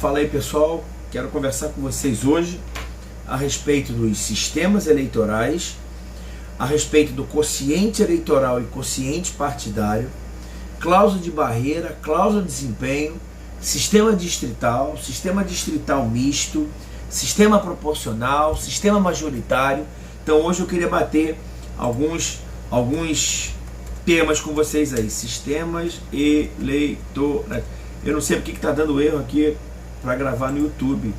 Fala aí, pessoal, quero conversar com vocês hoje a respeito dos sistemas eleitorais, a respeito do quociente eleitoral e quociente partidário, cláusula de barreira, cláusula de desempenho, sistema distrital misto, sistema proporcional, sistema majoritário. Então hoje eu queria bater alguns temas com vocês aí, sistemas eleitorais. Eu não sei porque que está dando erro aqui para gravar no YouTube,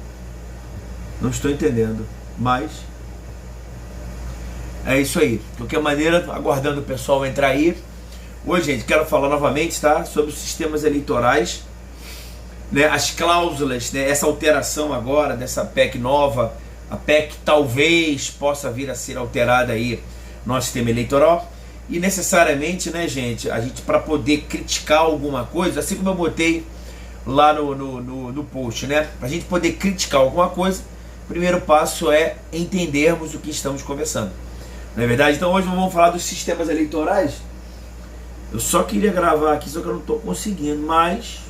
não estou entendendo, mas é isso aí. De qualquer maneira, aguardando o pessoal entrar aí. Hoje, gente, quero falar novamente, tá, sobre os sistemas eleitorais, né, as cláusulas, né, essa alteração agora dessa PEC nova, a PEC talvez possa vir a ser alterada aí no nosso sistema eleitoral. E necessariamente, né, gente, a gente, para poder criticar alguma coisa, assim como eu botei lá no post, né, para a gente poder criticar alguma coisa, o primeiro passo é entendermos o que estamos conversando, não é verdade? Então hoje vamos falar dos sistemas eleitorais. Eu só queria gravar aqui, só que eu não estou conseguindo, mas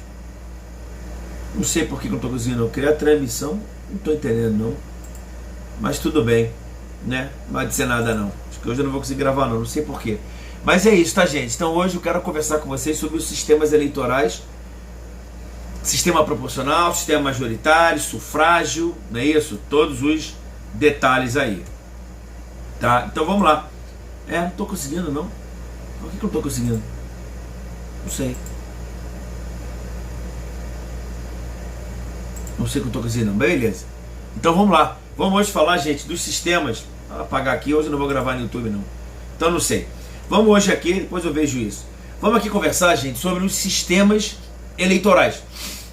não sei por que eu não estou conseguindo. Eu criei a transmissão, não estou entendendo não, mas tudo bem, né? Não vai dizer nada não. Acho que hoje eu não vou conseguir gravar não sei por quê. Mas é isso, tá, gente? Então hoje eu quero conversar com vocês sobre os sistemas eleitorais, sistema proporcional, sistema majoritário, sufrágio, não é isso? Todos os detalhes aí, tá? Então vamos lá. Não estou conseguindo não. Por que eu não estou conseguindo? Não sei. Não sei o que eu estou conseguindo, beleza? Então vamos lá. Vamos hoje falar, gente, dos sistemas. Vou apagar aqui, hoje eu não vou gravar no YouTube não. Então não sei. Vamos hoje aqui, depois eu vejo isso. Vamos aqui conversar, gente, sobre os sistemas eleitorais,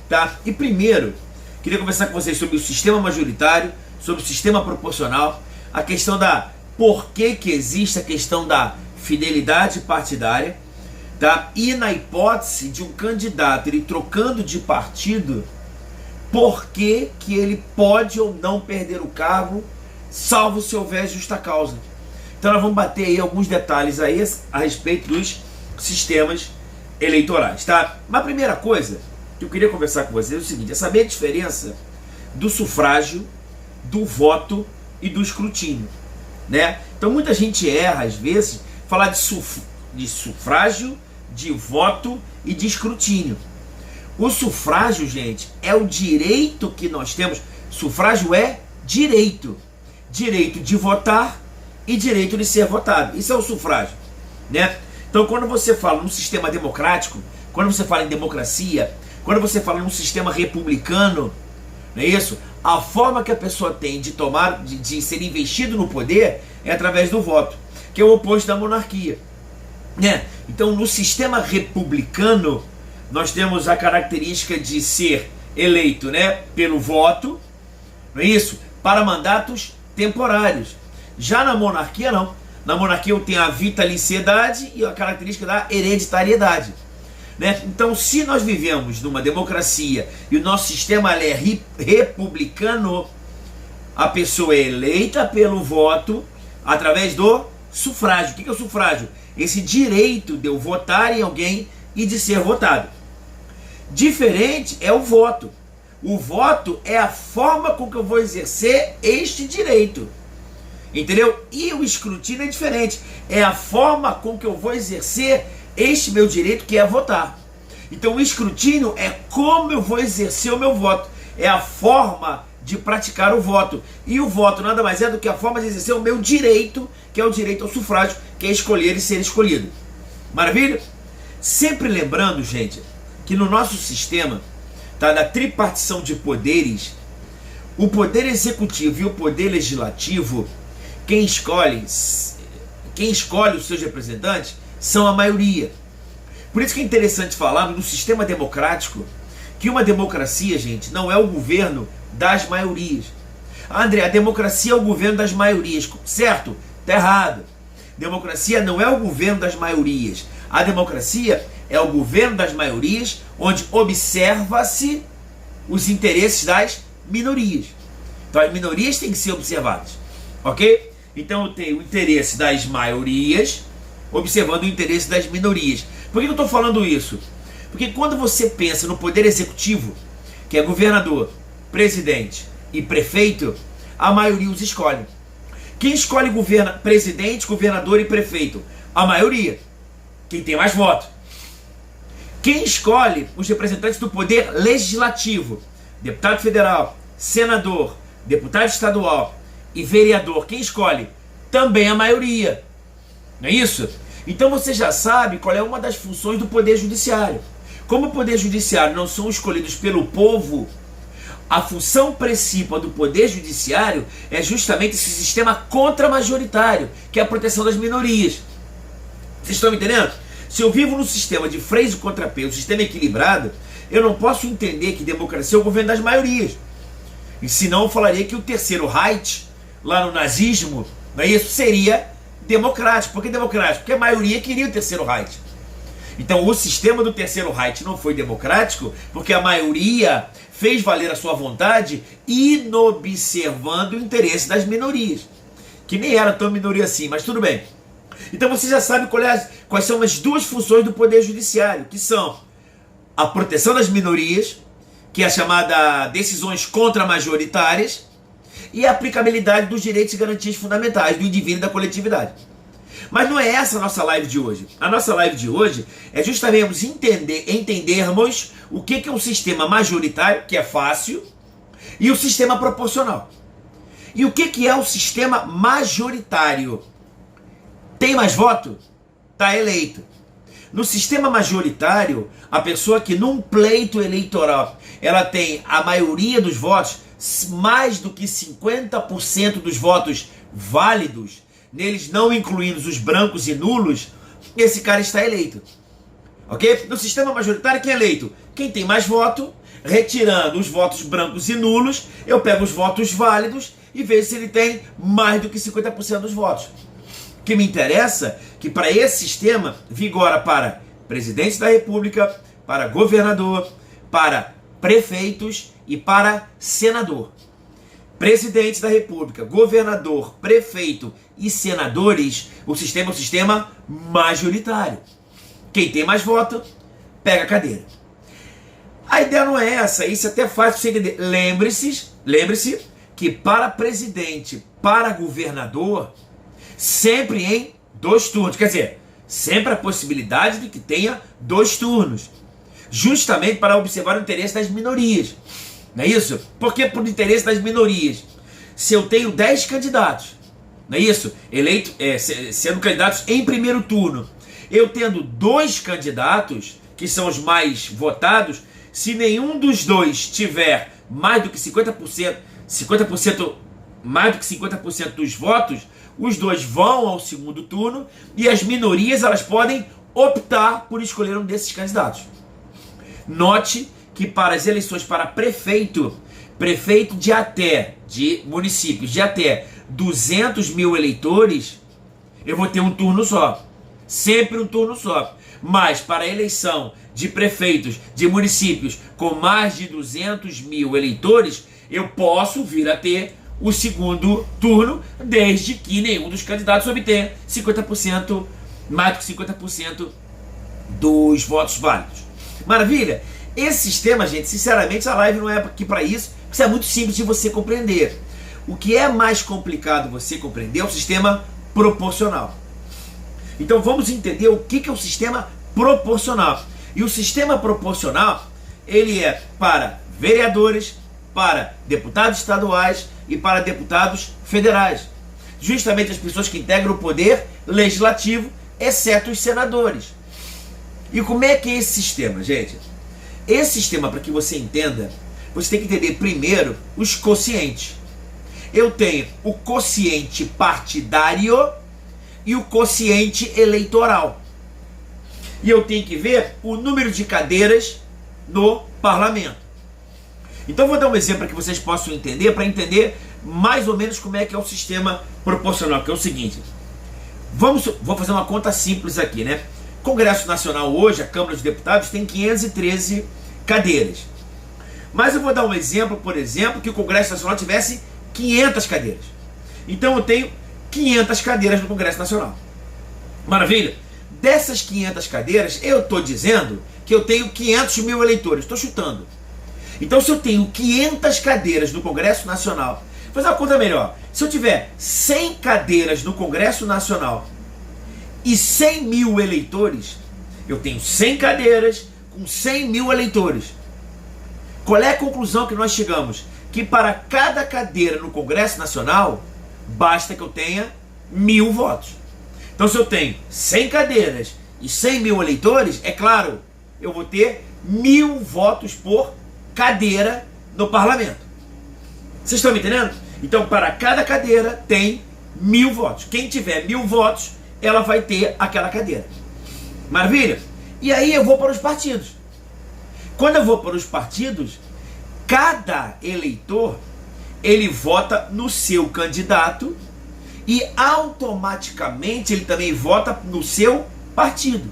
tá? E primeiro, queria conversar com vocês sobre o sistema majoritário, sobre o sistema proporcional, a questão da por que existe a questão da fidelidade partidária, tá? E na hipótese de um candidato ele trocando de partido, por que ele pode ou não perder o cargo, salvo se houver justa causa. Então nós vamos bater aí alguns detalhes aí a respeito dos sistemas eleitorais, tá? Mas a primeira coisa que eu queria conversar com vocês é o seguinte: é saber a diferença do sufrágio, do voto e do escrutínio, né? Então muita gente erra às vezes falar de sufrágio, de voto e de escrutínio. O sufrágio, gente, é o direito que nós temos. Sufrágio é direito. Direito de votar e direito de ser votado. Isso é o sufrágio, né? Então quando você fala num sistema democrático, quando você fala em democracia, quando você fala num sistema republicano, não é isso? A forma que a pessoa tem de tomar, de ser investido no poder é através do voto, que é o oposto da monarquia, né? Então no sistema republicano nós temos a característica de ser eleito, né, pelo voto, não é isso? Para mandatos temporários. Já na monarquia não. Na monarquia eu tenho a vitaliciedade e a característica da hereditariedade, né? Então se nós vivemos numa democracia e o nosso sistema é republicano, a pessoa é eleita pelo voto através do sufrágio. O que é o sufrágio? Esse direito de eu votar em alguém e de ser votado. Diferente é o voto. O voto é a forma com que eu vou exercer este direito, entendeu? E o escrutínio é diferente. É a forma com que eu vou exercer este meu direito, que é votar. Então o escrutínio é como eu vou exercer o meu voto. É a forma de praticar o voto. E o voto nada mais é do que a forma de exercer o meu direito, que é o direito ao sufrágio, que é escolher e ser escolhido. Maravilha? Sempre lembrando, gente, que no nosso sistema, tá, da tripartição de poderes, o poder executivo e o poder legislativo, quem escolhe os seus representantes são a maioria. Por isso que é interessante falar no sistema democrático que uma democracia, gente, não é o governo das maiorias. André, a democracia é o governo das maiorias, certo? Está errado. Democracia não é o governo das maiorias. A democracia é o governo das maiorias, onde observa-se os interesses das minorias. Então as minorias têm que ser observadas, ok? Então eu tenho o interesse das maiorias observando o interesse das minorias. Por que eu estou falando isso? Porque quando você pensa no poder executivo, que é governador, presidente e prefeito, a maioria os escolhe. Quem escolhe presidente, governador e prefeito? A maioria. Quem tem mais votos. Quem escolhe os representantes do poder legislativo? Deputado federal, senador, deputado estadual e vereador. Quem escolhe? Também a maioria. Não é isso? Então você já sabe qual é uma das funções do poder judiciário. Como o poder judiciário não são escolhidos pelo povo, a função principal do poder judiciário é justamente esse sistema contramajoritário, que é a proteção das minorias. Vocês estão me entendendo? Se eu vivo num sistema de freios e contrapesos, um sistema equilibrado, eu não posso entender que democracia é o governo das maiorias. E senão eu falaria que o terceiro Reich, lá no nazismo, não é isso, seria democrático. Por que democrático? Porque a maioria queria o terceiro Reich. Então o sistema do terceiro Reich não foi democrático porque a maioria fez valer a sua vontade inobservando o interesse das minorias, que nem era tão minoria assim, mas tudo bem. Então você já sabe quais são as duas funções do poder judiciário, que são a proteção das minorias, que é a chamada decisões contramajoritárias, e a aplicabilidade dos direitos e garantias fundamentais do indivíduo e da coletividade. Mas não é essa a nossa live de hoje. A nossa live de hoje é justamente entendermos o que é um sistema majoritário, que é fácil, e o sistema proporcional. E o que é o sistema majoritário? Tem mais voto? Está eleito. No sistema majoritário, a pessoa que num pleito eleitoral ela tem a maioria dos votos, mais do que 50% dos votos válidos, neles não incluindo os brancos e nulos, esse cara está eleito. Ok? No sistema majoritário, quem é eleito? Quem tem mais voto, retirando os votos brancos e nulos, eu pego os votos válidos e vejo se ele tem mais do que 50% dos votos. O que me interessa é que para esse sistema vigora para presidente da República, para governador, para prefeitos e para senador. Presidente da República, governador, prefeito e senadores, o sistema é um sistema majoritário. Quem tem mais voto, pega a cadeira. A ideia não é essa, isso é até fácil você entender. Lembre-se que para presidente, para governador, sempre em 2 turnos. Quer dizer, sempre a possibilidade de que tenha 2 turnos. Justamente para observar o interesse das minorias. Não é isso? Porque por interesse das minorias, se eu tenho 10 candidatos, não é isso? Sendo candidatos em primeiro turno, eu tendo 2 candidatos, que são os mais votados, se nenhum dos 2 tiver mais do que 50%, mais do que 50% dos votos, os 2 vão ao segundo turno e as minorias elas podem optar por escolher um desses candidatos. Note que para as eleições para prefeito de municípios de até 200 mil eleitores, eu vou ter um turno só. Sempre um turno só. Mas para a eleição de prefeitos de municípios com mais de 200 mil eleitores, eu posso vir a ter o segundo turno, desde que nenhum dos candidatos obtenha 50%, mais do que 50% dos votos válidos. Maravilha? Esse sistema, gente, sinceramente, a live não é aqui para isso, porque isso é muito simples de você compreender. O que é mais complicado você compreender é o sistema proporcional. Então vamos entender o que é o sistema proporcional. E o sistema proporcional, ele é para vereadores, para deputados estaduais e para deputados federais. Justamente as pessoas que integram o poder legislativo, exceto os senadores. E como é que é esse sistema, gente? Esse sistema, para que você entenda, você tem que entender primeiro os quocientes. Eu tenho o quociente partidário e o quociente eleitoral. E eu tenho que ver o número de cadeiras no parlamento. Então vou dar um exemplo para que vocês possam entender, para entender mais ou menos como é que é o sistema proporcional, que é o seguinte. Vou fazer uma conta simples aqui, né? Congresso Nacional hoje, a Câmara dos Deputados, tem 513 cadeiras. Mas eu vou dar um exemplo, por exemplo, que o Congresso Nacional tivesse 500 cadeiras. Então eu tenho 500 cadeiras no Congresso Nacional. Maravilha? Dessas 500 cadeiras, eu estou dizendo que eu tenho 500 mil eleitores. Estou chutando. Então, se eu tenho 500 cadeiras no Congresso Nacional, vou fazer uma conta melhor. Se eu tiver 100 cadeiras no Congresso Nacional e 100 mil eleitores, eu tenho 100 cadeiras com 100 mil eleitores. Qual é a conclusão que nós chegamos? Que para cada cadeira no Congresso Nacional, basta que eu tenha 1000 votos. Então, se eu tenho 100 cadeiras e 100 mil eleitores, é claro, eu vou ter 1000 votos por cadeira no parlamento. Vocês estão me entendendo? Então, para cada cadeira tem 1000 votos. Quem tiver 1000 votos, ela vai ter aquela cadeira. Maravilha? E aí eu vou para os partidos. Quando eu vou para os partidos, cada eleitor, ele vota no seu candidato e automaticamente ele também vota no seu partido.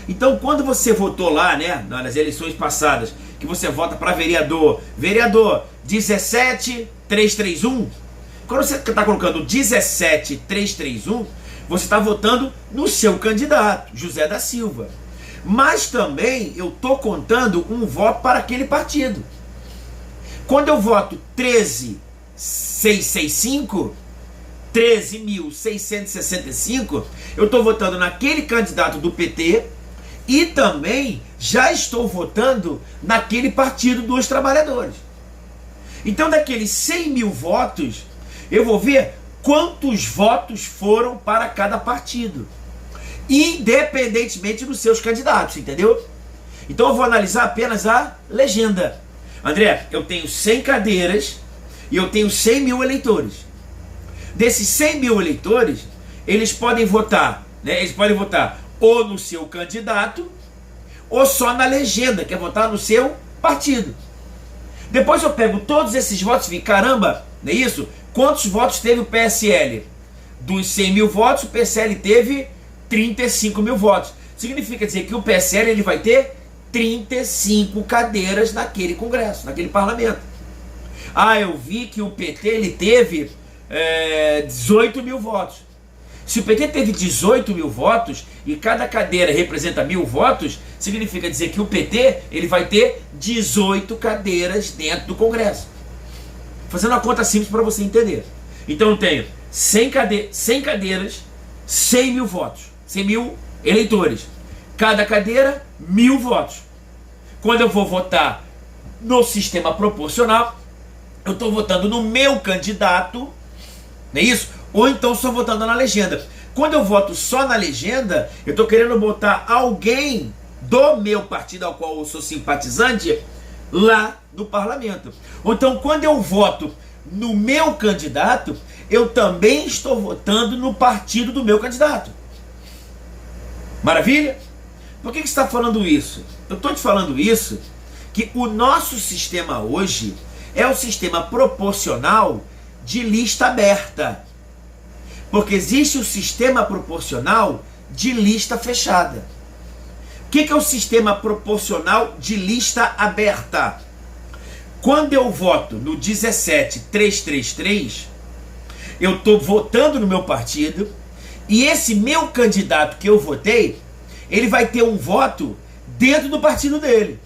Então, quando você votou lá, né, nas eleições passadas, que você vota para vereador 17331, quando você está colocando 17331, você está votando no seu candidato, José da Silva. Mas também eu estou contando um voto para aquele partido. Quando eu voto 13.665, 13.665, eu estou votando naquele candidato do PT e também já estou votando naquele partido dos trabalhadores. Então, daqueles 100 mil votos, eu vou ver quantos votos foram para cada partido, independentemente dos seus candidatos, entendeu? Então eu vou analisar apenas a legenda. André, eu tenho 100 cadeiras e eu tenho 100 mil eleitores. Desses 100 mil eleitores, eles podem votar, né? Eles podem votar ou no seu candidato ou só na legenda, que é votar no seu partido. Depois eu pego todos esses votos e fico, caramba, não é isso? Quantos votos teve o PSL? Dos 100 mil votos, o PSL teve 35 mil votos. Significa dizer que o PSL ele vai ter 35 cadeiras naquele Congresso, naquele parlamento. Ah, eu vi que o PT ele teve 18 mil votos. Se o PT teve 18 mil votos e cada cadeira representa 1000 votos, significa dizer que o PT ele vai ter 18 cadeiras dentro do Congresso. Fazendo uma conta simples para você entender. Então eu tenho 100 cadeiras, 100 mil votos, 100 mil eleitores. Cada cadeira, 1000 votos. Quando eu vou votar no sistema proporcional, eu estou votando no meu candidato, não é isso? Ou então só votando na legenda. Quando eu voto só na legenda, eu estou querendo botar alguém do meu partido ao qual eu sou simpatizante lá no parlamento. Ou então, quando eu voto no meu candidato, eu também estou votando no partido do meu candidato. Maravilha? Por que você está falando isso? Eu estou te falando isso, que o nosso sistema hoje é o sistema proporcional de lista aberta. Porque existe o sistema proporcional de lista fechada. O que é o sistema proporcional de lista aberta? Quando eu voto no 17333, eu estou votando no meu partido e esse meu candidato que eu votei, ele vai ter um voto dentro do partido dele.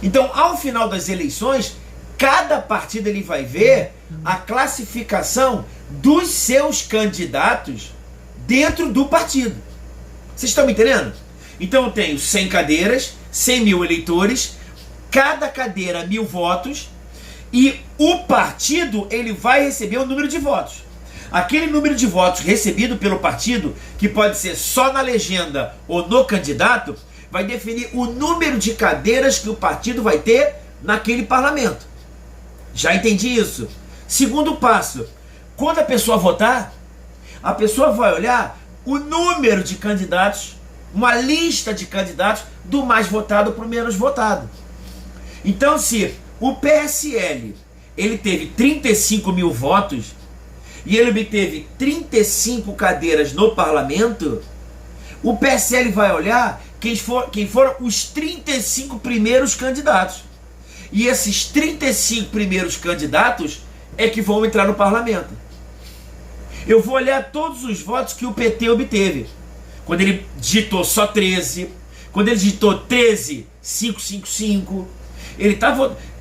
Então, ao final das eleições, cada partido ele vai ver a classificação dos seus candidatos dentro do partido. Vocês estão me entendendo? Então eu tenho 100 cadeiras, 100 mil eleitores, cada cadeira 1000 votos, e o partido ele vai receber o número de votos. Aquele número de votos recebido pelo partido, que pode ser só na legenda ou no candidato, vai definir o número de cadeiras que o partido vai ter naquele parlamento. Já entendi isso? Segundo passo, quando a pessoa votar, a pessoa vai olhar o número de candidatos, uma lista de candidatos do mais votado para o menos votado. Então, se o PSL ele teve 35 mil votos e ele obteve 35 cadeiras no parlamento, o PSL vai olhar quem foram os 35 primeiros candidatos. E esses 35 primeiros candidatos é que vão entrar no parlamento. Eu vou olhar todos os votos que o PT obteve. Quando ele digitou só 13, quando ele digitou 13.555,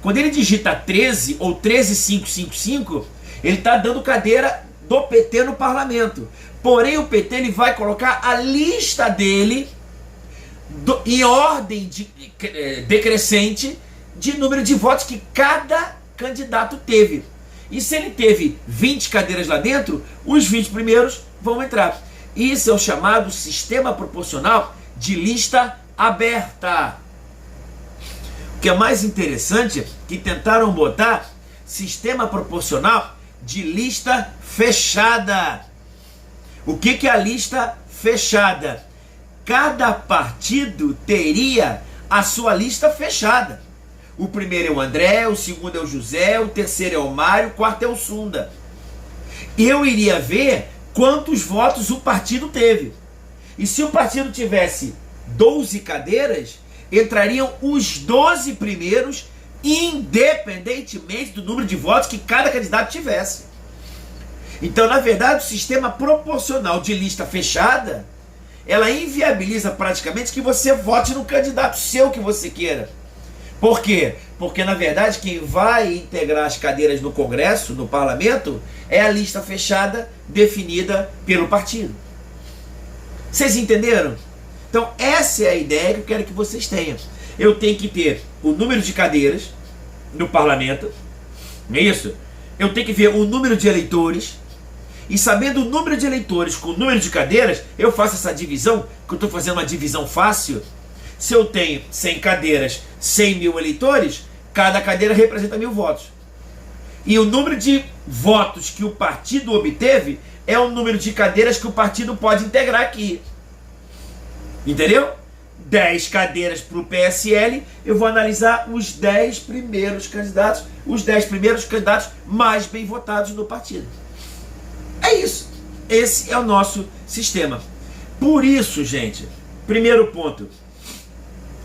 Quando ele digita 13 ou 13555, ele está dando cadeira do PT no parlamento. Porém, o PT ele vai colocar a lista dele em ordem decrescente de número de votos que cada candidato teve. E se ele teve 20 cadeiras lá dentro, os 20 primeiros vão entrar. Isso é o chamado sistema proporcional de lista aberta. O que é mais interessante é que tentaram botar sistema proporcional de lista fechada. O que é a lista fechada? Cada partido teria a sua lista fechada. O primeiro é o André, o segundo é o José, o terceiro é o Mário, o quarto é o Sunda. Eu iria ver quantos votos o partido teve. E se o partido tivesse 12 cadeiras, entrariam os 12 primeiros, independentemente do número de votos que cada candidato tivesse. Então, na verdade, o sistema proporcional de lista fechada, ela inviabiliza praticamente que você vote no candidato seu que você queira. Por quê? Porque, na verdade, quem vai integrar as cadeiras no Congresso, no Parlamento, é a lista fechada definida pelo partido. Vocês entenderam? Então, essa é a ideia que eu quero que vocês tenham. Eu tenho que ter o número de cadeiras no Parlamento, não é isso? Eu tenho que ver o número de eleitores, e sabendo o número de eleitores com o número de cadeiras, eu faço essa divisão, que eu estou fazendo uma divisão fácil. Se eu tenho 100 cadeiras, 100 mil eleitores, cada cadeira representa 1000 votos. E o número de votos que o partido obteve é o número de cadeiras que o partido pode integrar aqui. Entendeu? 10 cadeiras para o PSL, eu vou analisar os 10 primeiros candidatos, os 10 primeiros candidatos mais bem votados no partido. É isso. Esse é o nosso sistema. Por isso, gente, primeiro ponto,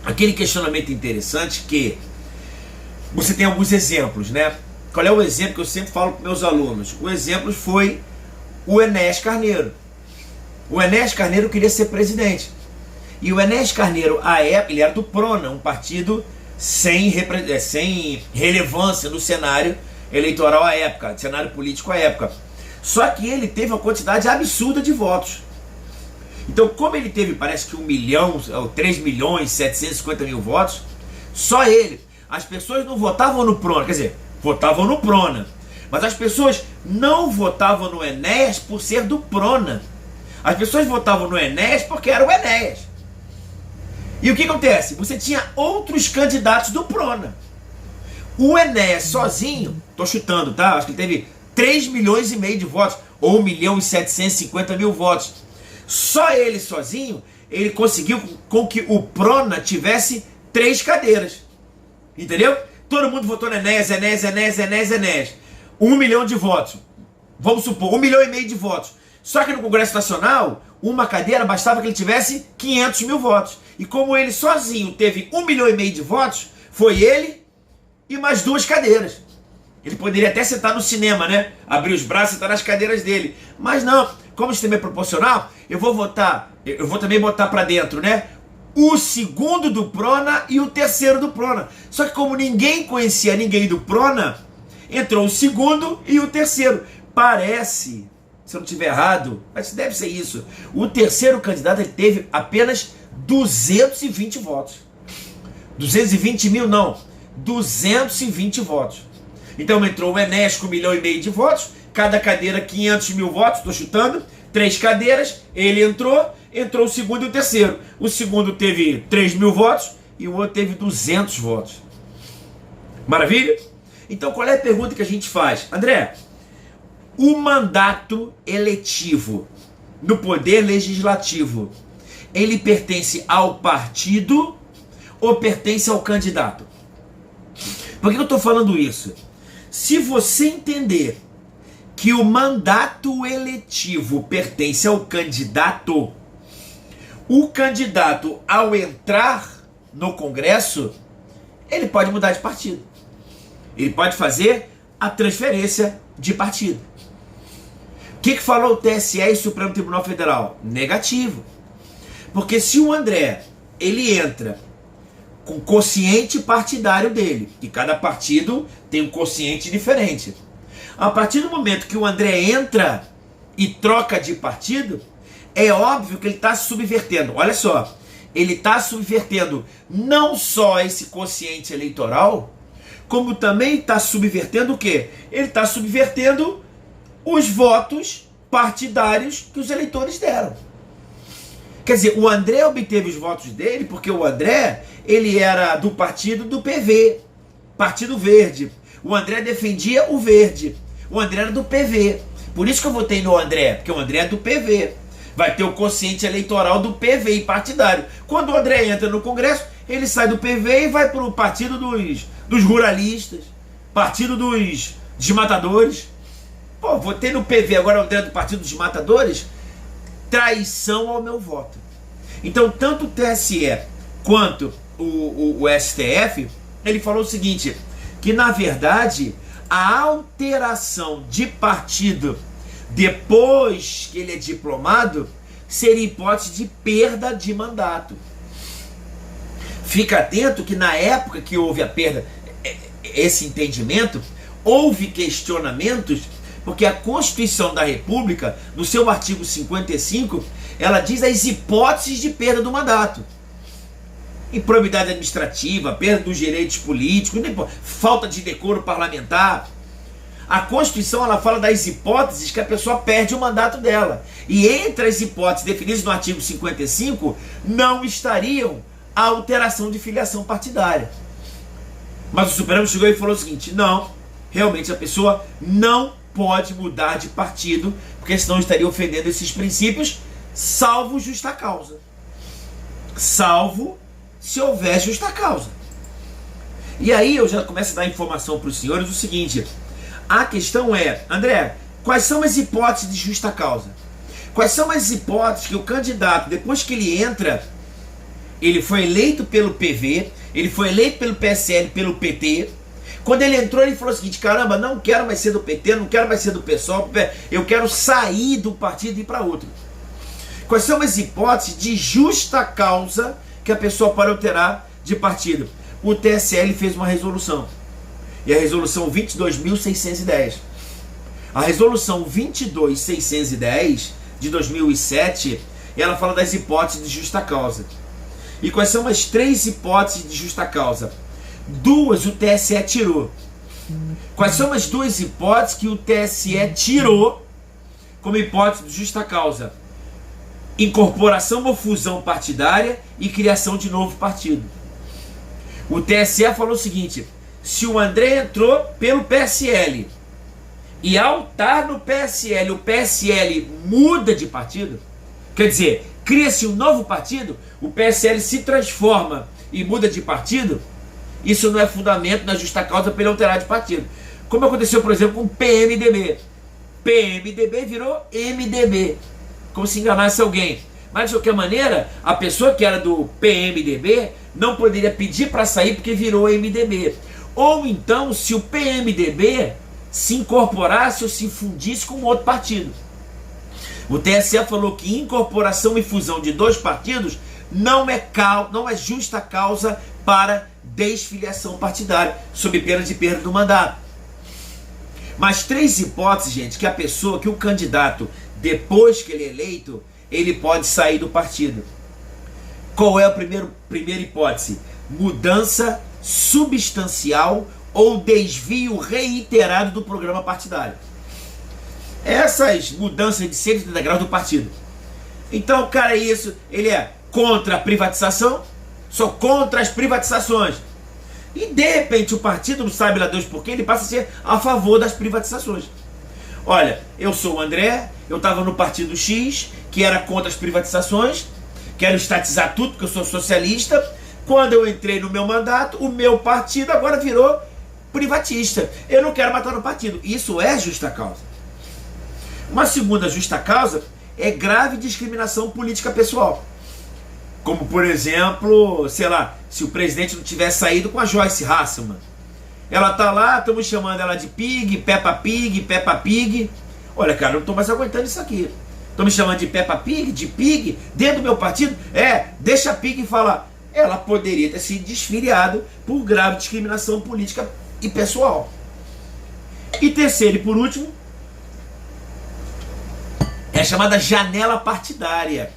aquele questionamento interessante que você tem alguns exemplos, né? Qual é o exemplo que eu sempre falo para meus alunos? O exemplo foi o Enéas Carneiro. O Enéas Carneiro queria ser presidente. E o Enéas Carneiro, à época, ele era do PRONA, um partido sem relevância no cenário eleitoral à época, cenário político à época. Só que ele teve uma quantidade absurda de votos. Então, como ele teve, parece que 1 milhão, 3 milhões, 750 mil votos, só ele. As pessoas não votavam no PRONA, quer dizer, votavam no PRONA. Mas as pessoas não votavam no Enéas por ser do PRONA. As pessoas votavam no Enéas porque era o Enéas. E o que acontece? Você tinha outros candidatos do PRONA. O Enéas sozinho, tô chutando, tá? Acho que ele teve 3 milhões e meio de votos, ou 1 milhão e 750 mil votos. Só ele sozinho, ele conseguiu com que o PRONA tivesse 3 cadeiras. Entendeu? Todo mundo votou no Enéas, Enéas. 1 milhão de votos. Vamos supor, 1 milhão e meio de votos. Só que no Congresso Nacional, uma cadeira bastava que ele tivesse 500 mil votos. E como ele sozinho teve 1 milhão e meio de votos, foi ele e mais 2 cadeiras. Ele poderia até sentar no cinema, né? Abrir os braços e sentar nas cadeiras dele. Mas não, como o sistema é proporcional, eu vou também botar para dentro, né? O segundo do PRONA e o terceiro do PRONA. Só que como ninguém conhecia ninguém do PRONA, entrou o segundo e o terceiro. Parece, se eu não estiver errado, mas deve ser isso. O terceiro candidato ele teve apenas 220 votos. 220 mil não, 220 votos. Então entrou o Enéas com 1 milhão e meio de votos, cada cadeira 500 mil votos, estou chutando, 3 cadeiras, ele entrou o segundo e o terceiro. O segundo teve 3 mil votos e o outro teve 200 votos. Maravilha? Então qual é a pergunta que a gente faz? André, o mandato eletivo no poder legislativo, ele pertence ao partido ou pertence ao candidato? Por que eu estou falando isso? Se você entender que o mandato eletivo pertence ao candidato, o candidato, ao entrar no Congresso, ele pode mudar de partido. Ele pode fazer a transferência de partido. O que falou o TSE e o Supremo Tribunal Federal? Negativo. Porque se o André, ele entra com o quociente partidário dele, que cada partido tem um quociente diferente. A partir do momento que o André entra e troca de partido, é óbvio que ele está subvertendo. Olha só, ele está subvertendo não só esse quociente eleitoral, como também está subvertendo o quê? Ele está subvertendo os votos partidários que os eleitores deram. Quer dizer, o André obteve os votos dele porque o André, ele era do partido do PV, Partido Verde. O André defendia o verde. O André era do PV. Por isso que eu votei no André, porque o André é do PV. Vai ter o quociente eleitoral do PV e partidário. Quando o André entra no Congresso, ele sai do PV e vai para o partido dos ruralistas, partido dos desmatadores. Pô, votei no PV, agora o André é do partido dos desmatadores. Traição ao meu voto. Então, tanto o TSE quanto o STF, ele falou o seguinte, que na verdade a alteração de partido depois que ele é diplomado seria hipótese de perda de mandato. Fica atento que na época que houve a perda, esse entendimento, houve questionamentos, porque a Constituição da República, no seu artigo 55, ela diz as hipóteses de perda do mandato. Improbidade administrativa, perda dos direitos políticos, falta de decoro parlamentar. A Constituição, ela fala das hipóteses que a pessoa perde o mandato dela. E entre as hipóteses definidas no artigo 55, não estariam a alteração de filiação partidária. Mas o Supremo chegou e falou o seguinte, não, realmente a pessoa não pode mudar de partido, porque senão estaria ofendendo esses princípios, salvo justa causa. Salvo se houver justa causa. E aí eu já começo a dar informação para os senhores o seguinte, a questão é, André, quais são as hipóteses de justa causa? Quais são as hipóteses que o candidato, depois que ele entra, ele foi eleito pelo PV, ele foi eleito pelo PSL, pelo PT, quando ele entrou ele falou o seguinte, caramba, não quero mais ser do PT, não quero mais ser do PSOL, eu quero sair do partido e ir para outro. Quais são as hipóteses de justa causa que a pessoa pode alterar de partido? O TSL fez uma resolução. E a resolução 22.610. A resolução 22.610 de 2007, ela fala das hipóteses de justa causa. E quais são as três hipóteses de justa causa? Duas o TSE tirou. Quais são as duas hipóteses que o TSE tirou como hipótese de justa causa? Incorporação ou fusão partidária e criação de novo partido. O TSE falou o seguinte, se o André entrou pelo PSL e ao estar no PSL, o PSL muda de partido, quer dizer, cria-se um novo partido, o PSL se transforma e muda de partido, isso não é fundamento na justa causa para ele alterar de partido. Como aconteceu, por exemplo, com o PMDB. PMDB virou MDB, como se enganasse alguém. Mas de qualquer maneira, a pessoa que era do PMDB não poderia pedir para sair porque virou MDB. Ou então, se o PMDB se incorporasse ou se fundisse com outro partido. O TSE falou que incorporação e fusão de dois partidos não é justa causa para desfiliação partidária, sob pena de perda do mandato. Mas três hipóteses, gente, que o candidato, depois que ele é eleito, ele pode sair do partido. Qual é a primeira hipótese? Mudança substancial ou desvio reiterado do programa partidário. Essas mudanças de 180 graus do partido. Então o cara ele é contra a privatização, só contra as privatizações. E de repente o partido, não sabe lá Deus por quê, ele passa a ser a favor das privatizações. Olha, eu sou o André, eu estava no partido X, que era contra as privatizações, quero estatizar tudo porque eu sou socialista. Quando eu entrei no meu mandato, o meu partido agora virou privatista. Eu não quero matar o partido. Isso é justa causa. Uma segunda justa causa é grave discriminação política pessoal. Como, por exemplo, sei lá, se o presidente não tivesse saído com a Joyce Hasselman. Ela tá lá, estamos chamando ela de Pig, Peppa Pig, Peppa Pig. Olha, cara, eu não estou mais aguentando isso aqui. Estão me chamando de Peppa Pig, de Pig, dentro do meu partido? Deixa a Pig falar. ela poderia ter sido desfiliada por grave discriminação política e pessoal. E terceiro e por último, é a chamada janela partidária.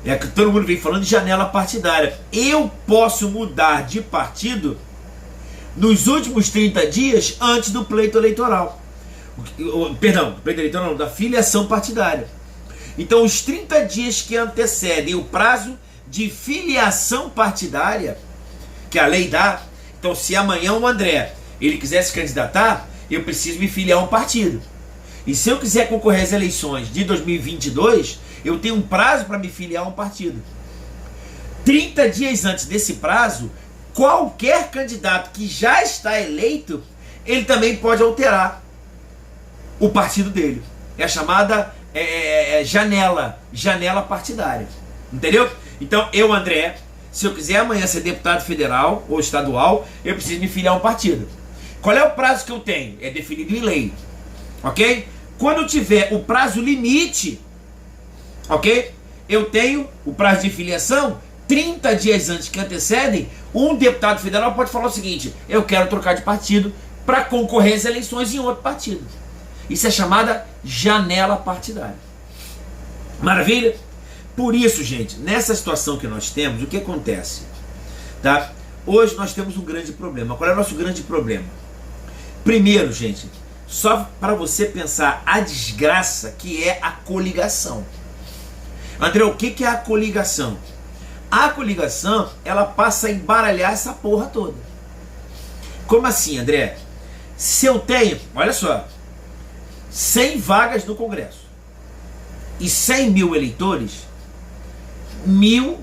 É que todo mundo vem falando de janela partidária. Eu posso mudar de partido nos últimos 30 dias antes do pleito eleitoral. Perdão, pleito eleitoral não, da filiação partidária. Então, os 30 dias que antecedem o prazo de filiação partidária, que a lei dá. Então, se amanhã o André ele quiser se candidatar, eu preciso me filiar a um partido. E se eu quiser concorrer às eleições de 2022, eu tenho um prazo para me filiar a um partido. 30 dias antes desse prazo, qualquer candidato que já está eleito, ele também pode alterar o partido dele. É a chamada janela partidária. Entendeu? Então, eu, André, se eu quiser amanhã ser deputado federal ou estadual, eu preciso me filiar a um partido. Qual é o prazo que eu tenho? É definido em lei. Ok? Quando tiver o prazo limite, ok? Eu tenho o prazo de filiação, 30 dias antes que antecedem, um deputado federal pode falar o seguinte: eu quero trocar de partido para concorrer às eleições em outro partido. Isso é chamada janela partidária. Maravilha? Por isso, gente, nessa situação que nós temos, o que acontece? Tá? Hoje nós temos um grande problema. Qual é o nosso grande problema? Primeiro, gente, só para você pensar a desgraça que é a coligação. André, o que é a coligação? A coligação, ela passa a embaralhar essa porra toda. Como assim, André? Se eu tenho, olha só, 100 vagas no Congresso e 100 mil eleitores, 1000,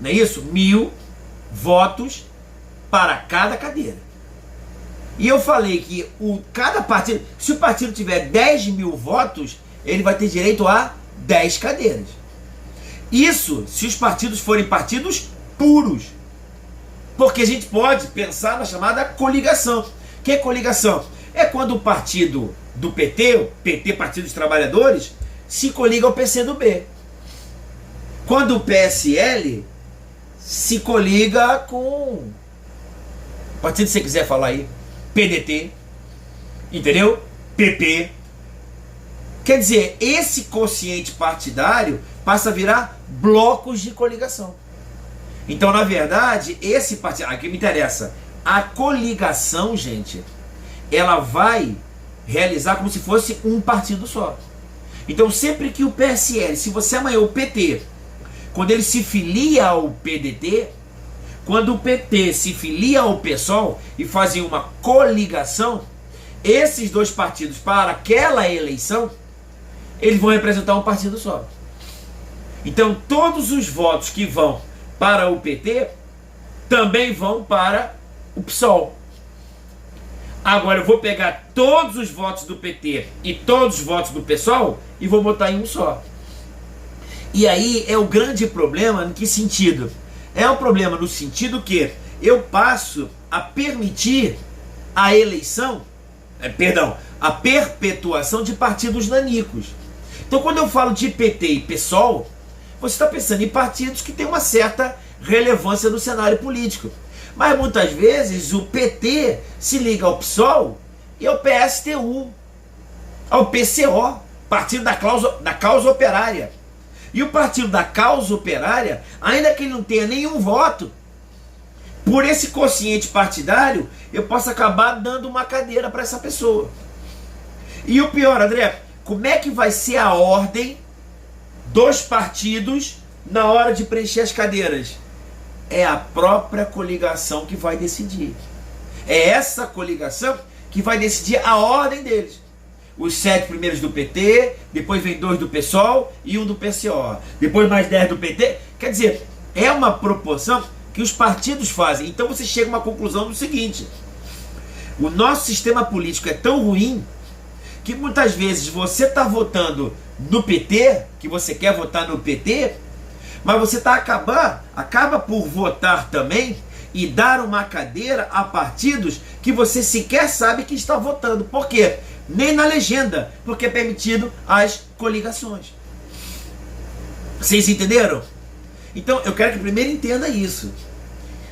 não é isso? 1000 votos para cada cadeira. E eu falei que cada partido, se o partido tiver 10 mil votos, ele vai ter direito a 10 cadeiras. Isso se os partidos forem partidos puros. Porque a gente pode pensar na chamada coligação. O que é coligação? É quando o partido do PT, o PT, Partido dos Trabalhadores, se coliga ao PCdoB. Quando o PSL se coliga com... partido que você quiser falar aí. PDT, entendeu? PP. Quer dizer, esse quociente partidário passa a virar blocos de coligação. Então, na verdade, esse partido, aqui me interessa, a coligação, gente, ela vai realizar como se fosse um partido só. Então, sempre que o PSL, se você amanhã o PT, quando ele se filia ao PDT, quando o PT se filia ao PSOL e fazem uma coligação, esses dois partidos para aquela eleição, eles vão representar um partido só. Então todos os votos que vão para o PT também vão para o PSOL. Agora eu vou pegar todos os votos do PT e todos os votos do PSOL e vou botar em um só. E aí é o grande problema. Em que sentido? É um problema no sentido que eu passo a permitir a eleição, a perpetuação de partidos nanicos. Então, quando eu falo de PT e PSOL, você está pensando em partidos que têm uma certa relevância no cenário político. Mas muitas vezes o PT se liga ao PSOL e ao PSTU, ao PCO, Partido da Causa Operária. E o Partido da Causa Operária, ainda que ele não tenha nenhum voto, por esse quociente partidário, eu posso acabar dando uma cadeira para essa pessoa. E o pior, André, como é que vai ser a ordem dos partidos na hora de preencher as cadeiras? É a própria coligação que vai decidir. É essa coligação que vai decidir a ordem deles. Os 7 primeiros do PT, depois vem 2 do PSOL e 1 do PCO. Depois mais 10 do PT. Quer dizer, é uma proporção que os partidos fazem. Então você chega a uma conclusão do seguinte: o nosso sistema político é tão ruim que muitas vezes você está votando no PT, que você quer votar no PT, mas você acaba por votar também e dar uma cadeira a partidos que você sequer sabe que está votando. Por quê? Nem na legenda, porque é permitido as coligações. Vocês entenderam? Então, eu quero que primeiro entenda isso.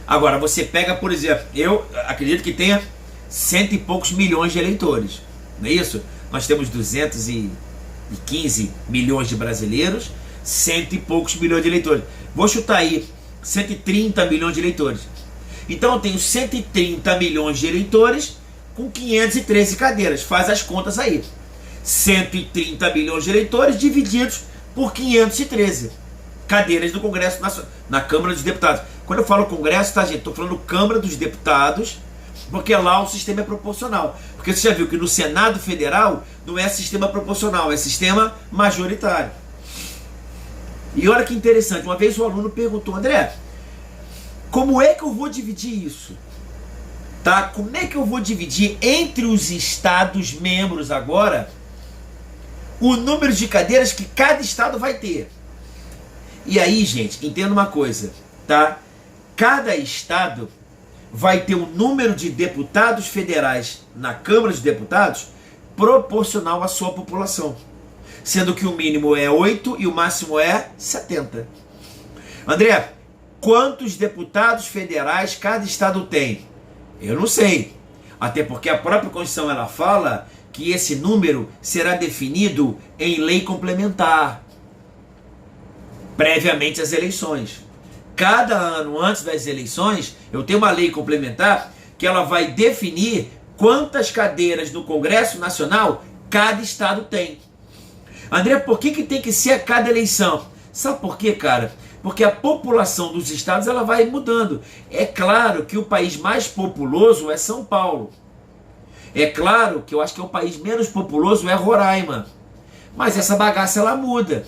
Agora, você pega, por exemplo, eu acredito que tenha cento e poucos milhões de eleitores, não é isso? Nós temos 215 milhões de brasileiros, cento e poucos milhões de eleitores. Vou chutar aí, 130 milhões de eleitores. Então eu tenho 130 milhões de eleitores com 513 cadeiras. Faz as contas aí. 130 milhões de eleitores divididos por 513 cadeiras do Congresso Nacional, na Câmara dos Deputados. Quando eu falo Congresso, tá, gente? Estou falando Câmara dos Deputados, porque lá o sistema é proporcional. Porque você já viu que no Senado Federal não é sistema proporcional, é sistema majoritário. E olha que interessante, uma vez o aluno perguntou: André, como é que eu vou dividir isso? Tá? Como é que eu vou dividir entre os estados membros agora o número de cadeiras que cada estado vai ter? E aí, gente, entenda uma coisa, tá? Cada estado vai ter um número de deputados federais na Câmara dos Deputados proporcional à sua população, sendo que o mínimo é 8 e o máximo é 70. André, quantos deputados federais cada estado tem? Eu não sei. Até porque a própria Constituição ela fala que esse número será definido em lei complementar, previamente às eleições. Cada ano antes das eleições, eu tenho uma lei complementar que ela vai definir quantas cadeiras no Congresso Nacional cada estado tem. André, por que tem que ser a cada eleição? Sabe por quê, cara? Porque a população dos estados ela vai mudando. É claro que o país mais populoso é São Paulo. É claro que eu acho que o país menos populoso é Roraima. Mas essa bagaça ela muda.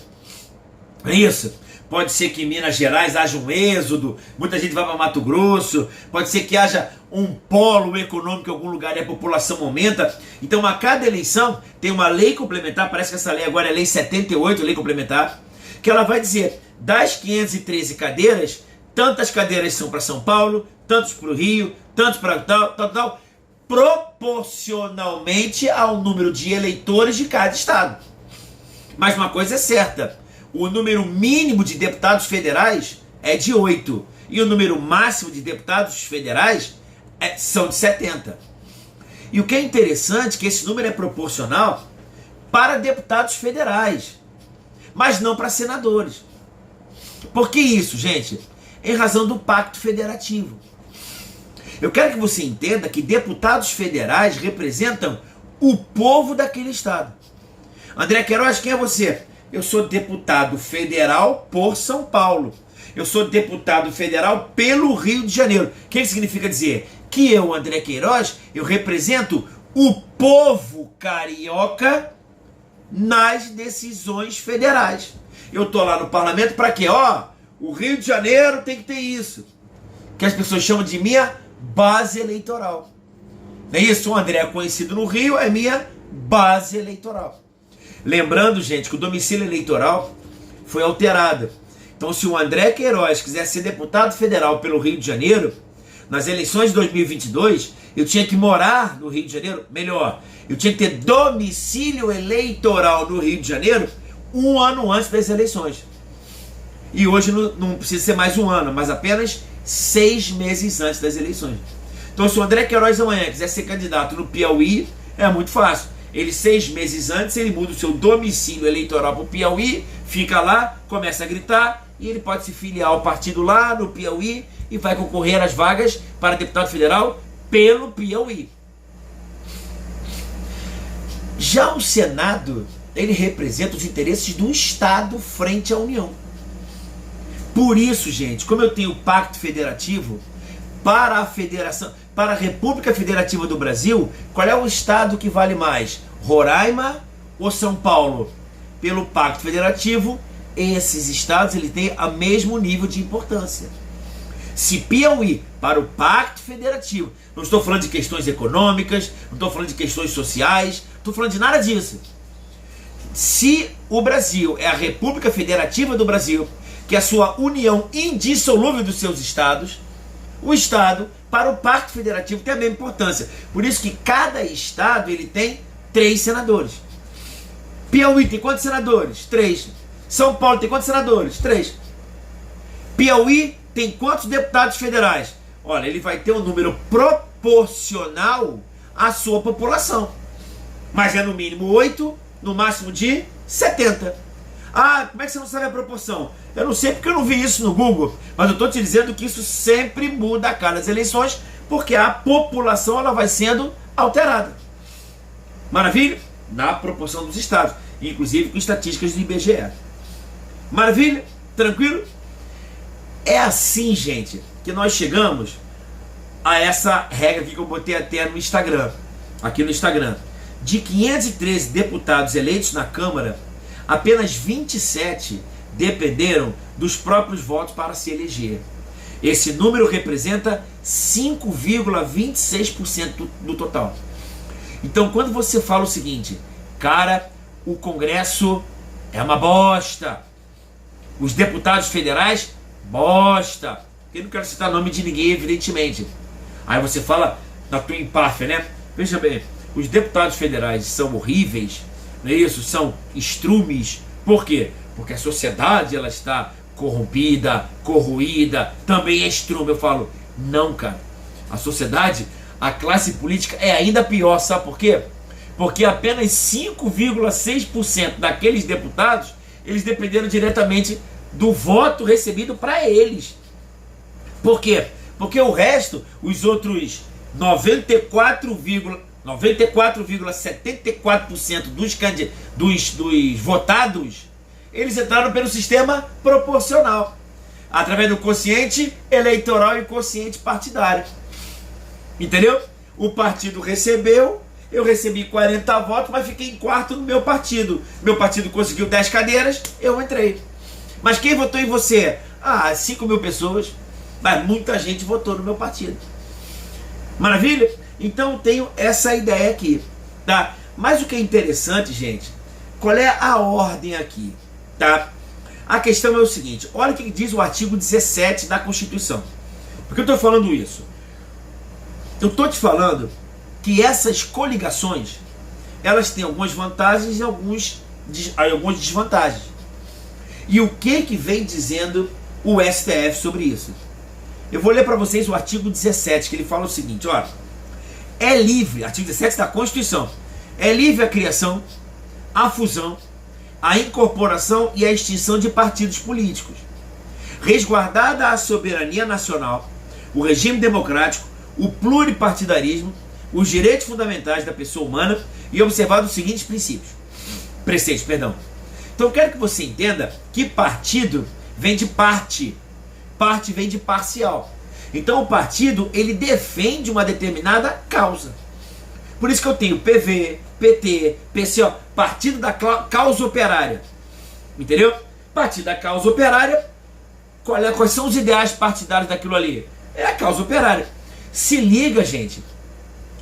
É isso. Pode ser que em Minas Gerais haja um êxodo, muita gente vai para Mato Grosso, pode ser que haja um polo econômico em algum lugar e a população aumenta. Então a cada eleição tem uma lei complementar, parece que essa lei agora é lei 78, lei complementar, que ela vai dizer, das 513 cadeiras, tantas cadeiras são para São Paulo, tantos para o Rio, tantos para tal, proporcionalmente ao número de eleitores de cada estado. Mas uma coisa é certa, o número mínimo de deputados federais é de 8. E o número máximo de deputados federais são de 70. E o que é interessante é que esse número é proporcional para deputados federais, mas não para senadores. Por que isso, gente? Em razão do pacto federativo. Eu quero que você entenda que deputados federais representam o povo daquele estado. André Queiroz, quem é você? Eu sou deputado federal por São Paulo. Eu sou deputado federal pelo Rio de Janeiro. O que significa dizer? Que eu, André Queiroz, eu represento o povo carioca nas decisões federais. Eu estou lá no parlamento para quê? O Rio de Janeiro tem que ter isso. Que as pessoas chamam de minha base eleitoral. Não é isso? O André é conhecido no Rio, é minha base eleitoral. Lembrando, gente, que o domicílio eleitoral foi alterado. Então, se o André Queiroz quiser ser deputado federal pelo Rio de Janeiro, nas eleições de 2022, eu tinha que morar no Rio de Janeiro, melhor, eu tinha que ter domicílio eleitoral no Rio de Janeiro um ano antes das eleições. E hoje não precisa ser mais um ano, mas apenas 6 meses antes das eleições. Então, se o André Queiroz amanhã quiser ser candidato no Piauí, é muito fácil. Ele 6 meses antes, ele muda o seu domicílio eleitoral para o Piauí, fica lá, começa a gritar, e ele pode se filiar ao partido lá no Piauí e vai concorrer às vagas para deputado federal pelo Piauí. Já o Senado, ele representa os interesses do Estado frente à União. Por isso, gente, como eu tenho o pacto federativo, para a federação, para a República Federativa do Brasil, qual é o estado que vale mais? Roraima ou São Paulo? Pelo pacto federativo, esses estados ele tem o mesmo nível de importância. Se Piauí, para o pacto federativo, não estou falando de questões econômicas, não estou falando de questões sociais, não estou falando de nada disso. Se o Brasil é a República Federativa do Brasil, que é a sua união indissolúvel dos seus estados, o estado, para o pacto federativo, tem a mesma importância. Por isso que cada estado ele tem 3 senadores. Piauí tem quantos senadores? 3. São Paulo tem quantos senadores? 3. Piauí tem quantos deputados federais? Olha, ele vai ter um número proporcional à sua população. Mas é no mínimo 8, no máximo de 70. Ah, como é que você não sabe a proporção? Eu não sei porque eu não vi isso no Google, mas eu estou te dizendo que isso sempre muda a cada eleições, porque a população ela vai sendo alterada. Maravilha? Na proporção dos estados, inclusive com estatísticas do IBGE. Maravilha? Tranquilo? É assim, gente, que nós chegamos a essa regra aqui que eu botei até no Instagram, aqui no Instagram. De 513 deputados eleitos na Câmara, apenas 27 dependeram dos próprios votos para se eleger. Esse número representa 5,26% do total. Então, quando você fala o seguinte, cara, o Congresso é uma bosta, os deputados federais, bosta. Eu não quero citar nome de ninguém, evidentemente. Aí você fala na tua empáfia, né? Veja bem, os deputados federais são horríveis, não é isso? São estrumes. Por quê? Porque a sociedade ela está corrompida, corroída, também é estrume. Eu falo, não, cara. A sociedade, a classe política é ainda pior, sabe por quê? Porque apenas 5,6% daqueles deputados, eles dependeram diretamente do voto recebido para eles. Por quê? Porque o resto, os outros 94,74% dos votados, eles entraram pelo sistema proporcional, através do quociente eleitoral e quociente partidário. Entendeu? O partido recebeu, eu recebi 40 votos, mas fiquei em quarto no meu partido. Meu partido conseguiu 10 cadeiras, eu entrei. Mas quem votou em você? 5 mil pessoas, mas muita gente votou no meu partido. Maravilha? Então tenho essa ideia aqui, tá? Mas o que é interessante, gente, qual é a ordem aqui, tá? A questão é o seguinte, olha o que diz o artigo 17 da Constituição. Por que eu estou falando isso? Eu estou te falando que essas coligações, elas têm algumas vantagens e algumas desvantagens. E o que vem dizendo o STF sobre isso? Eu vou ler para vocês o artigo 17, que ele fala o seguinte, ó. É livre, artigo 17 da Constituição, é livre a criação, a fusão, a incorporação e a extinção de partidos políticos, resguardada a soberania nacional, o regime democrático, o pluripartidarismo, os direitos fundamentais da pessoa humana e observado os seguintes preceitos. Então eu quero que você entenda que partido vem de parte vem de parcial. Então o partido, ele defende uma determinada causa. Por isso que eu tenho PV, PT, PCO, partido da causa operária. Entendeu? Partido da causa operária, quais são os ideais partidários daquilo ali? É a causa operária. Se liga, gente.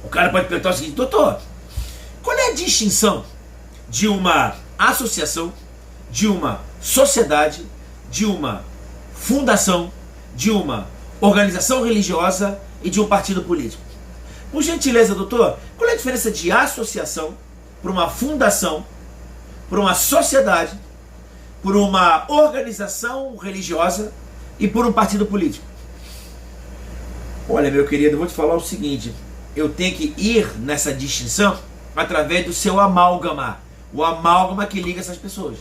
O cara pode perguntar o seguinte, doutor, qual é a distinção de uma associação, de uma sociedade, de uma fundação, de uma organização religiosa e de um partido político? Por gentileza, doutor, qual é a diferença de associação para uma fundação, para uma sociedade, por uma organização religiosa e por um partido político? Olha, meu querido, eu vou te falar o seguinte, eu tenho que ir nessa distinção através do seu amálgama, o amálgama que liga essas pessoas.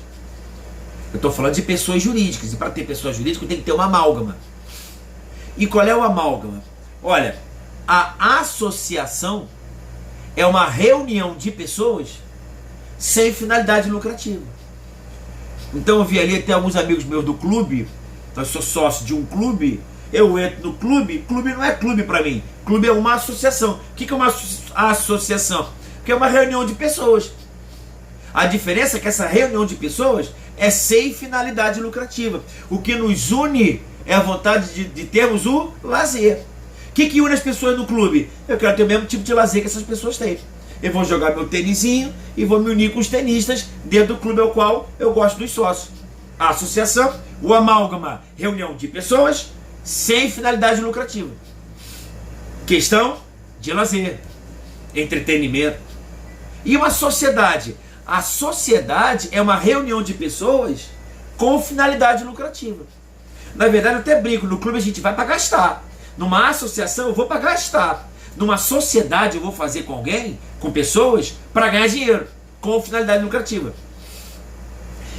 Eu estou falando de pessoas jurídicas, e para ter pessoas jurídicas tem que ter uma amálgama. E qual é o amálgama? Olha, a associação é uma reunião de pessoas sem finalidade lucrativa. Então eu vi ali até alguns amigos meus do clube, eu sou sócio de um clube, eu entro no clube não é clube para mim, clube é uma associação. O que é uma associação? Que é uma reunião de pessoas. A diferença é que essa reunião de pessoas é sem finalidade lucrativa. O que nos une é a vontade de termos o lazer. O que une as pessoas no clube? Eu quero ter o mesmo tipo de lazer que essas pessoas têm. Eu vou jogar meu tênisinho e vou me unir com os tenistas dentro do clube ao qual eu gosto dos sócios. A associação, o amálgama, reunião de pessoas sem finalidade lucrativa. Questão de lazer, entretenimento. E uma sociedade? A sociedade é uma reunião de pessoas com finalidade lucrativa. Na verdade, eu até brinco, no clube a gente vai para gastar. Numa associação eu vou para gastar. Numa sociedade eu vou fazer com alguém, com pessoas, para ganhar dinheiro, com finalidade lucrativa.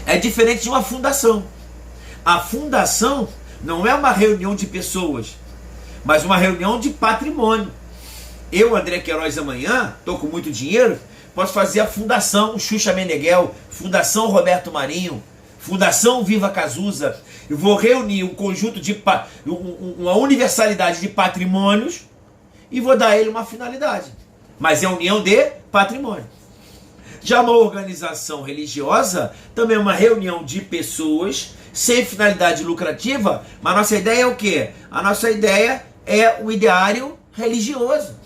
É diferente de uma fundação. A fundação não é uma reunião de pessoas, mas uma reunião de patrimônio. Eu, André Queiroz, amanhã, estou com muito dinheiro, posso fazer a Fundação Xuxa Meneghel, Fundação Roberto Marinho, Fundação Viva Cazuza. Eu vou reunir um conjunto de uma universalidade de patrimônios e vou dar a ele uma finalidade. Mas é união de patrimônio. Já uma organização religiosa também é uma reunião de pessoas sem finalidade lucrativa, mas a nossa ideia é o quê? A nossa ideia é o ideário religioso.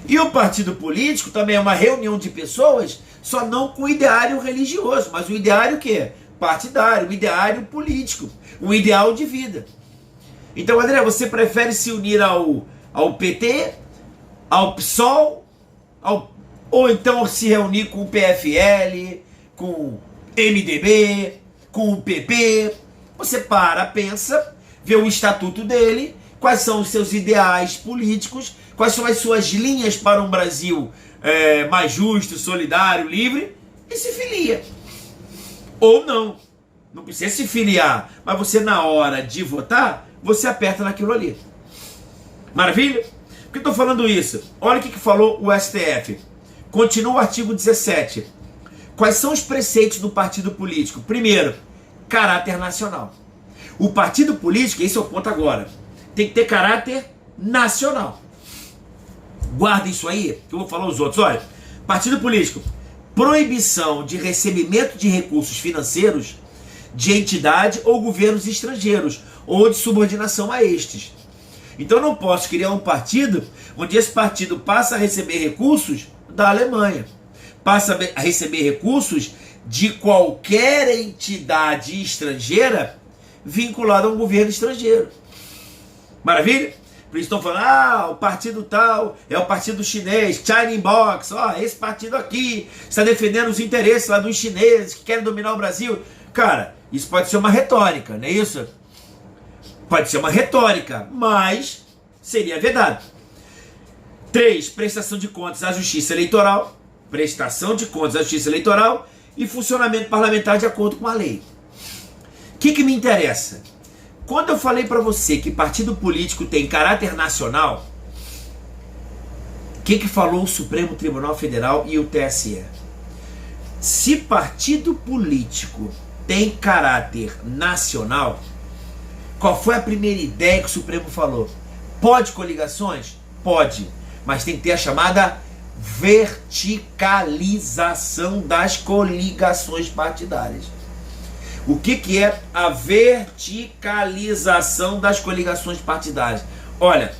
E o partido político também é uma reunião de pessoas, só não com ideário religioso, mas o ideário o quê? Partidário, o ideário político, o ideal de vida. Então, André, você prefere se unir ao PT, ao PSOL, ou então se reunir com o PFL, com o MDB, com o PP? Você pensa, vê o estatuto dele, quais são os seus ideais políticos, quais são as suas linhas para um Brasil mais justo, solidário, livre, e se filia. Ou não. Não precisa se filiar, mas você na hora de votar, você aperta naquilo ali. Maravilha? Por que eu estou falando isso? Olha o que falou o STF. Continua o artigo 17. Quais são os preceitos do partido político? Primeiro, caráter nacional. O partido político, esse é o ponto agora, tem que ter caráter nacional. Guarda isso aí, que eu vou falar os outros. Olha, partido político, proibição de recebimento de recursos financeiros de entidade ou governos estrangeiros, ou de subordinação a estes. Então eu não posso criar um partido onde esse partido passa a receber recursos da Alemanha, passa a receber recursos de qualquer entidade estrangeira vinculada a um governo estrangeiro. Maravilha? Por isso estão falando, o partido tal é o partido chinês, China Inbox, esse partido aqui está defendendo os interesses lá dos chineses que querem dominar o Brasil. Cara, isso pode ser uma retórica, não é isso? Pode ser uma retórica, mas seria verdade. 3. Prestação de contas à Justiça Eleitoral. Prestação de contas à Justiça Eleitoral e funcionamento parlamentar de acordo com a lei. O que me interessa? Quando eu falei para você que partido político tem caráter nacional, o que falou o Supremo Tribunal Federal e o TSE? Se partido político tem caráter nacional, qual foi a primeira ideia que o Supremo falou? Pode coligações? Pode, mas tem que ter a chamada verticalização das coligações partidárias. O que é a verticalização das coligações partidárias? Olha,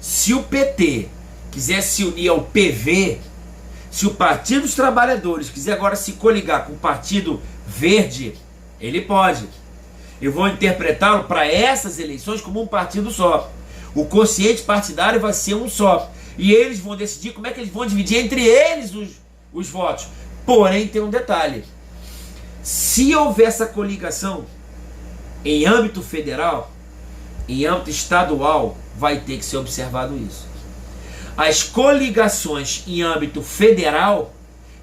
se o PT quiser se unir ao PV, se o Partido dos Trabalhadores quiser agora se coligar com o Partido Verde, ele pode. Eu vou interpretá-lo para essas eleições como um partido só. O quociente partidário vai ser um só. E eles vão decidir como é que eles vão dividir entre eles os votos. Porém, tem um detalhe. Se houver essa coligação em âmbito federal, em âmbito estadual, vai ter que ser observado isso. As coligações em âmbito federal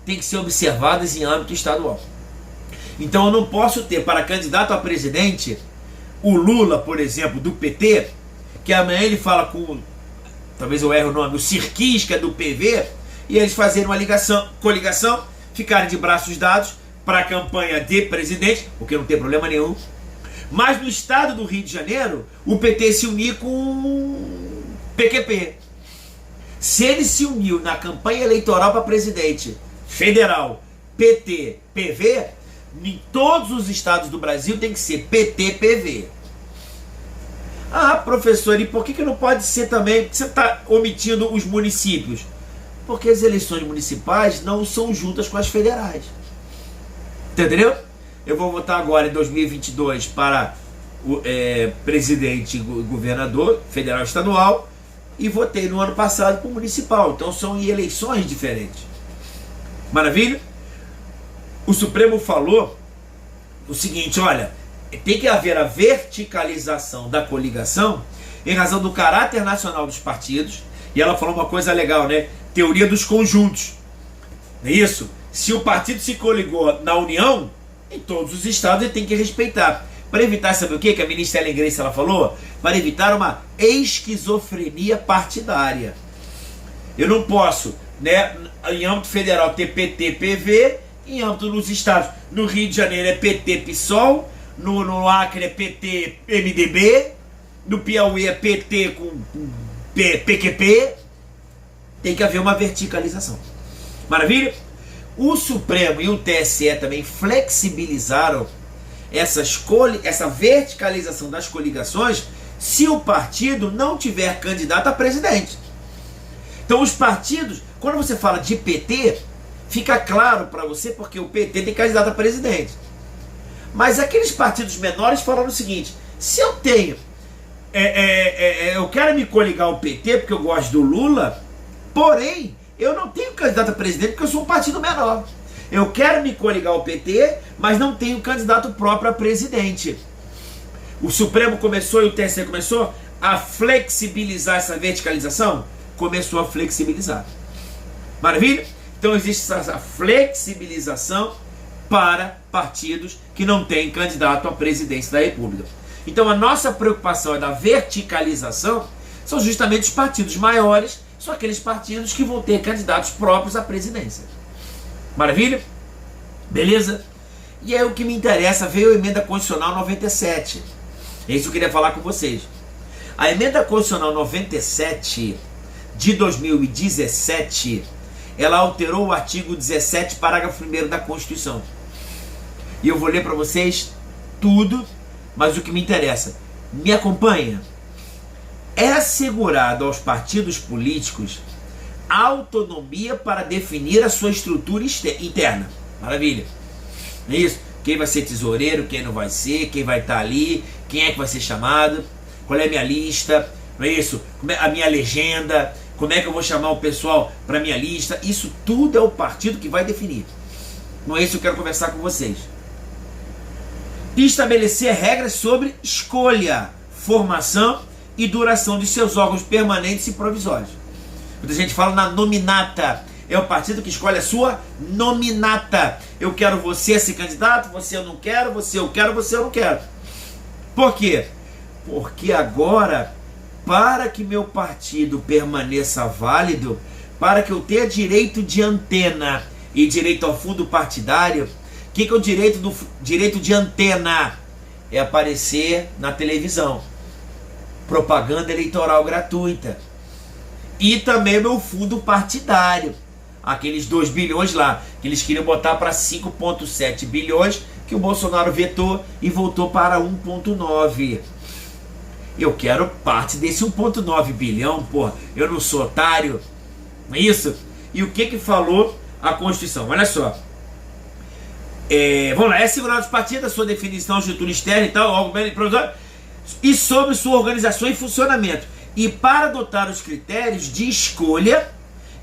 têm que ser observadas em âmbito estadual. Então eu não posso ter para candidato a presidente o Lula, por exemplo, do PT, que amanhã ele fala com, talvez eu erre o nome, o Sirquis, que é do PV, e eles fazerem uma coligação, ficarem de braços dados para a campanha de presidente, porque não tem problema nenhum. Mas no estado do Rio de Janeiro, o PT se unir com o PQP. Se ele se uniu na campanha eleitoral para presidente federal, PT, PV, em todos os estados do Brasil tem que ser PT, PV. Ah, professor, e por que não pode ser também? Você está omitindo os municípios? Porque as eleições municipais não são juntas com as federais. Entendeu? Eu vou votar agora em 2022 para o presidente e governador federal e estadual, e votei no ano passado para o municipal. Então são em eleições diferentes. Maravilha? O Supremo falou o seguinte, olha, tem que haver a verticalização da coligação em razão do caráter nacional dos partidos. E ela falou uma coisa legal, né? Teoria dos conjuntos. Não é isso? Se o partido se coligou na União, em todos os estados ele tem que respeitar. Para evitar, sabe o que a ministra Ellen Grace ela falou? Para evitar uma esquizofrenia partidária. Eu não posso, né, em âmbito federal ter PT, PV, em âmbito dos estados. No Rio de Janeiro é PT, PSOL, no Acre é PT, MDB, no Piauí é PT com PQP. Tem que haver uma verticalização. Maravilha? O Supremo e o TSE também flexibilizaram essa verticalização das coligações se o partido não tiver candidato a presidente. Então os partidos, quando você fala de PT, fica claro para você porque o PT tem candidato a presidente. Mas aqueles partidos menores falaram o seguinte: se eu tenho, eu quero me coligar ao PT porque eu gosto do Lula, porém eu não tenho candidato a presidente porque eu sou um partido menor. Eu quero me coligar ao PT, mas não tenho candidato próprio a presidente. O Supremo começou e o TSE começou a flexibilizar essa verticalização? Começou a flexibilizar. Maravilha? Então existe essa flexibilização para partidos que não têm candidato à presidência da República. Então a nossa preocupação é da verticalização, são justamente os partidos maiores, são aqueles partidos que vão ter candidatos próprios à presidência. Maravilha? Beleza? E aí o que me interessa, veio a emenda constitucional 97. É isso que eu queria falar com vocês. A emenda constitucional 97 de 2017, ela alterou o artigo 17, parágrafo 1º da Constituição. E eu vou ler para vocês tudo, mas o que me interessa, me acompanha. É assegurado aos partidos políticos autonomia para definir a sua estrutura interna. Maravilha. Não é isso? Quem vai ser tesoureiro, quem não vai ser, quem vai estar ali, quem é que vai ser chamado, qual é a minha lista, não é isso? A minha legenda, como é que eu vou chamar o pessoal para a minha lista. Isso tudo é o partido que vai definir. Não é isso que eu quero conversar com vocês. E estabelecer regras sobre escolha, formação e duração de seus órgãos permanentes e provisórios. Muita gente fala na nominata. É o partido que escolhe a sua nominata. Eu quero você ser candidato, você eu não quero, você eu quero, você eu não quero. Por quê? Porque agora, para que meu partido permaneça válido, para que eu tenha direito de antena e direito ao fundo partidário, o que é o direito de antena? É aparecer na televisão. Propaganda eleitoral gratuita. E também meu fundo partidário. Aqueles 2 bilhões lá, que eles queriam botar para 5,7 bilhões, que o Bolsonaro vetou e voltou para 1,9. Eu quero parte desse 1,9 bilhão, porra. Eu não sou otário. Não é isso? E o que falou a Constituição? Olha só. Vamos lá. É assegurado aos partidos a sua definição de estrutura externa e tal, algo bem provisório, e sobre sua organização e funcionamento, e para adotar os critérios de escolha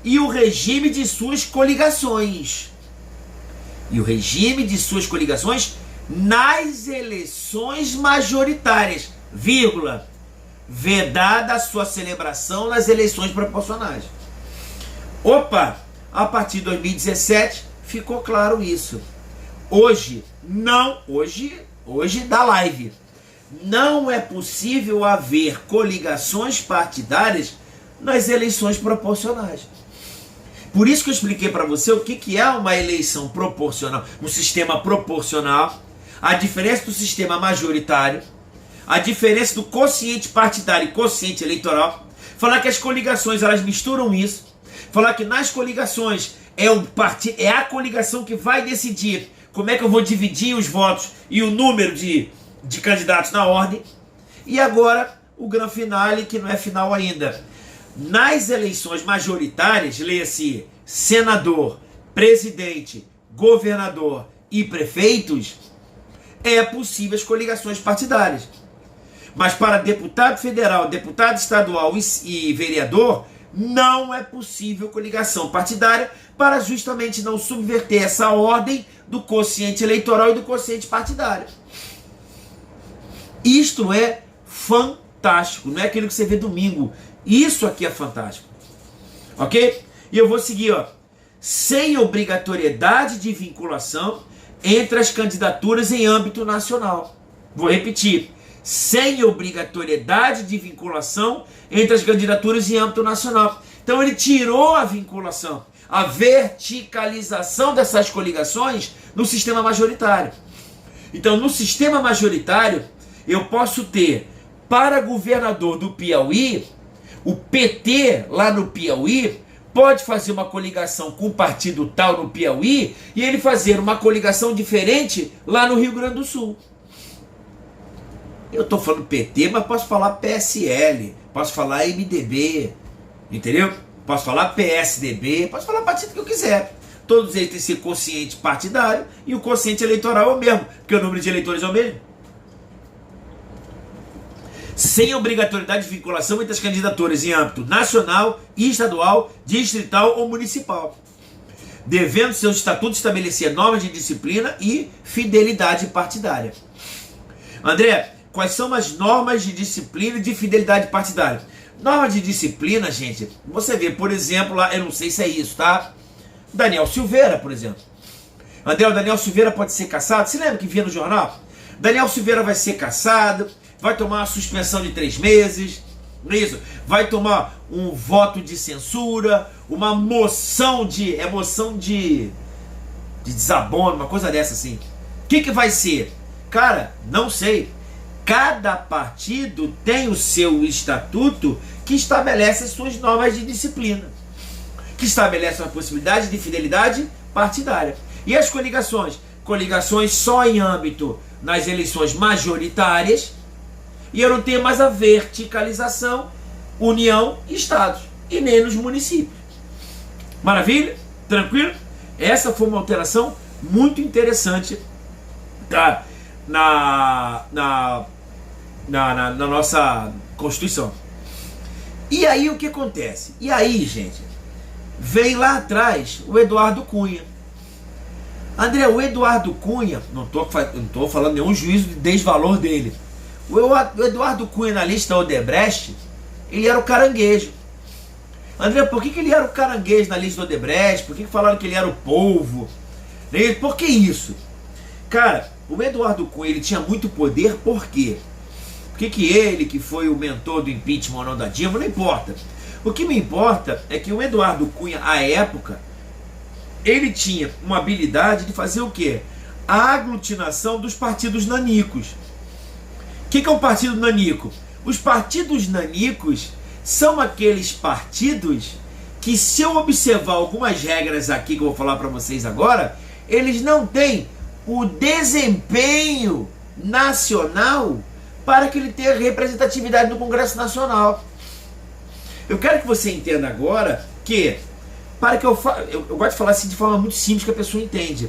e o regime de suas coligações. E o regime de suas coligações nas eleições majoritárias, vírgula, vedada a sua celebração nas eleições proporcionais. Opa, a partir de 2017 ficou claro isso. Hoje da live, não é possível haver coligações partidárias nas eleições proporcionais. Por isso que eu expliquei para você o que é uma eleição proporcional, um sistema proporcional, a diferença do sistema majoritário, a diferença do quociente partidário e quociente eleitoral, falar que as coligações elas misturam isso, falar que nas coligações é a coligação que vai decidir como é que eu vou dividir os votos e o número de candidatos na ordem. E agora o grande finale, que não é final ainda. Nas eleições majoritárias, leia-se senador, presidente, governador e prefeitos, é possível as coligações partidárias. Mas para deputado federal, deputado estadual e vereador, não é possível coligação partidária, para justamente não subverter essa ordem do quociente eleitoral e do quociente partidário. Isto é fantástico, não é aquilo que você vê domingo. Isso aqui é fantástico. Ok? E eu vou seguir, ó. Sem obrigatoriedade de vinculação entre as candidaturas em âmbito nacional. Vou repetir. Sem obrigatoriedade de vinculação entre as candidaturas em âmbito nacional. Então ele tirou a vinculação, a verticalização dessas coligações no sistema majoritário. Então no sistema majoritário eu posso ter para governador do Piauí, o PT lá no Piauí pode fazer uma coligação com o partido tal no Piauí e ele fazer uma coligação diferente lá no Rio Grande do Sul. Eu estou falando PT, mas posso falar PSL, posso falar MDB, entendeu? Posso falar PSDB, posso falar partido que eu quiser. Todos eles têm que ser consciente partidário e o consciente eleitoral é o mesmo, porque o número de eleitores é o mesmo. Sem obrigatoriedade de vinculação entre as candidaturas em âmbito nacional, estadual, distrital ou municipal, devendo seus estatutos estabelecer normas de disciplina e fidelidade partidária. André, quais são as normas de disciplina e de fidelidade partidária? Norma de disciplina, gente, você vê, por exemplo, lá, eu não sei se é isso, tá? Daniel Silveira, por exemplo. André, o Daniel Silveira pode ser cassado? Você lembra que via no jornal? Daniel Silveira vai ser cassado, vai tomar uma suspensão de 3 meses, não é isso? Vai tomar um voto de censura, uma moção de desabono, uma coisa dessa assim. O que vai ser? Cara, não sei. Cada partido tem o seu estatuto que estabelece as suas normas de disciplina, que estabelece a possibilidade de fidelidade partidária. E as coligações? Coligações só em âmbito nas eleições majoritárias, e eu não tenho mais a verticalização, União e Estados, e nem nos municípios. Maravilha? Tranquilo? Essa foi uma alteração muito interessante, tá? Na nossa Constituição. E aí o que acontece? E aí, gente, vem lá atrás o Eduardo Cunha. André, o Eduardo Cunha, não estou falando nenhum juízo de desvalor dele. O Eduardo Cunha na lista Odebrecht, ele era o caranguejo. André, por que ele era o caranguejo na lista Odebrecht? Por que falaram que ele era o polvo? Por que isso? Cara, o Eduardo Cunha, ele tinha muito poder, por quê? Por que ele, que foi o mentor do impeachment ou não da Dilma, não importa. O que me importa é que o Eduardo Cunha, à época, ele tinha uma habilidade de fazer o quê? A aglutinação dos partidos nanicos. O que é um partido nanico? Os partidos nanicos são aqueles partidos que, se eu observar algumas regras aqui que eu vou falar para vocês agora, eles não têm o desempenho nacional para que ele tenha representatividade no Congresso Nacional. Eu quero que você entenda agora que, para que eu gosto de falar assim de forma muito simples que a pessoa entende.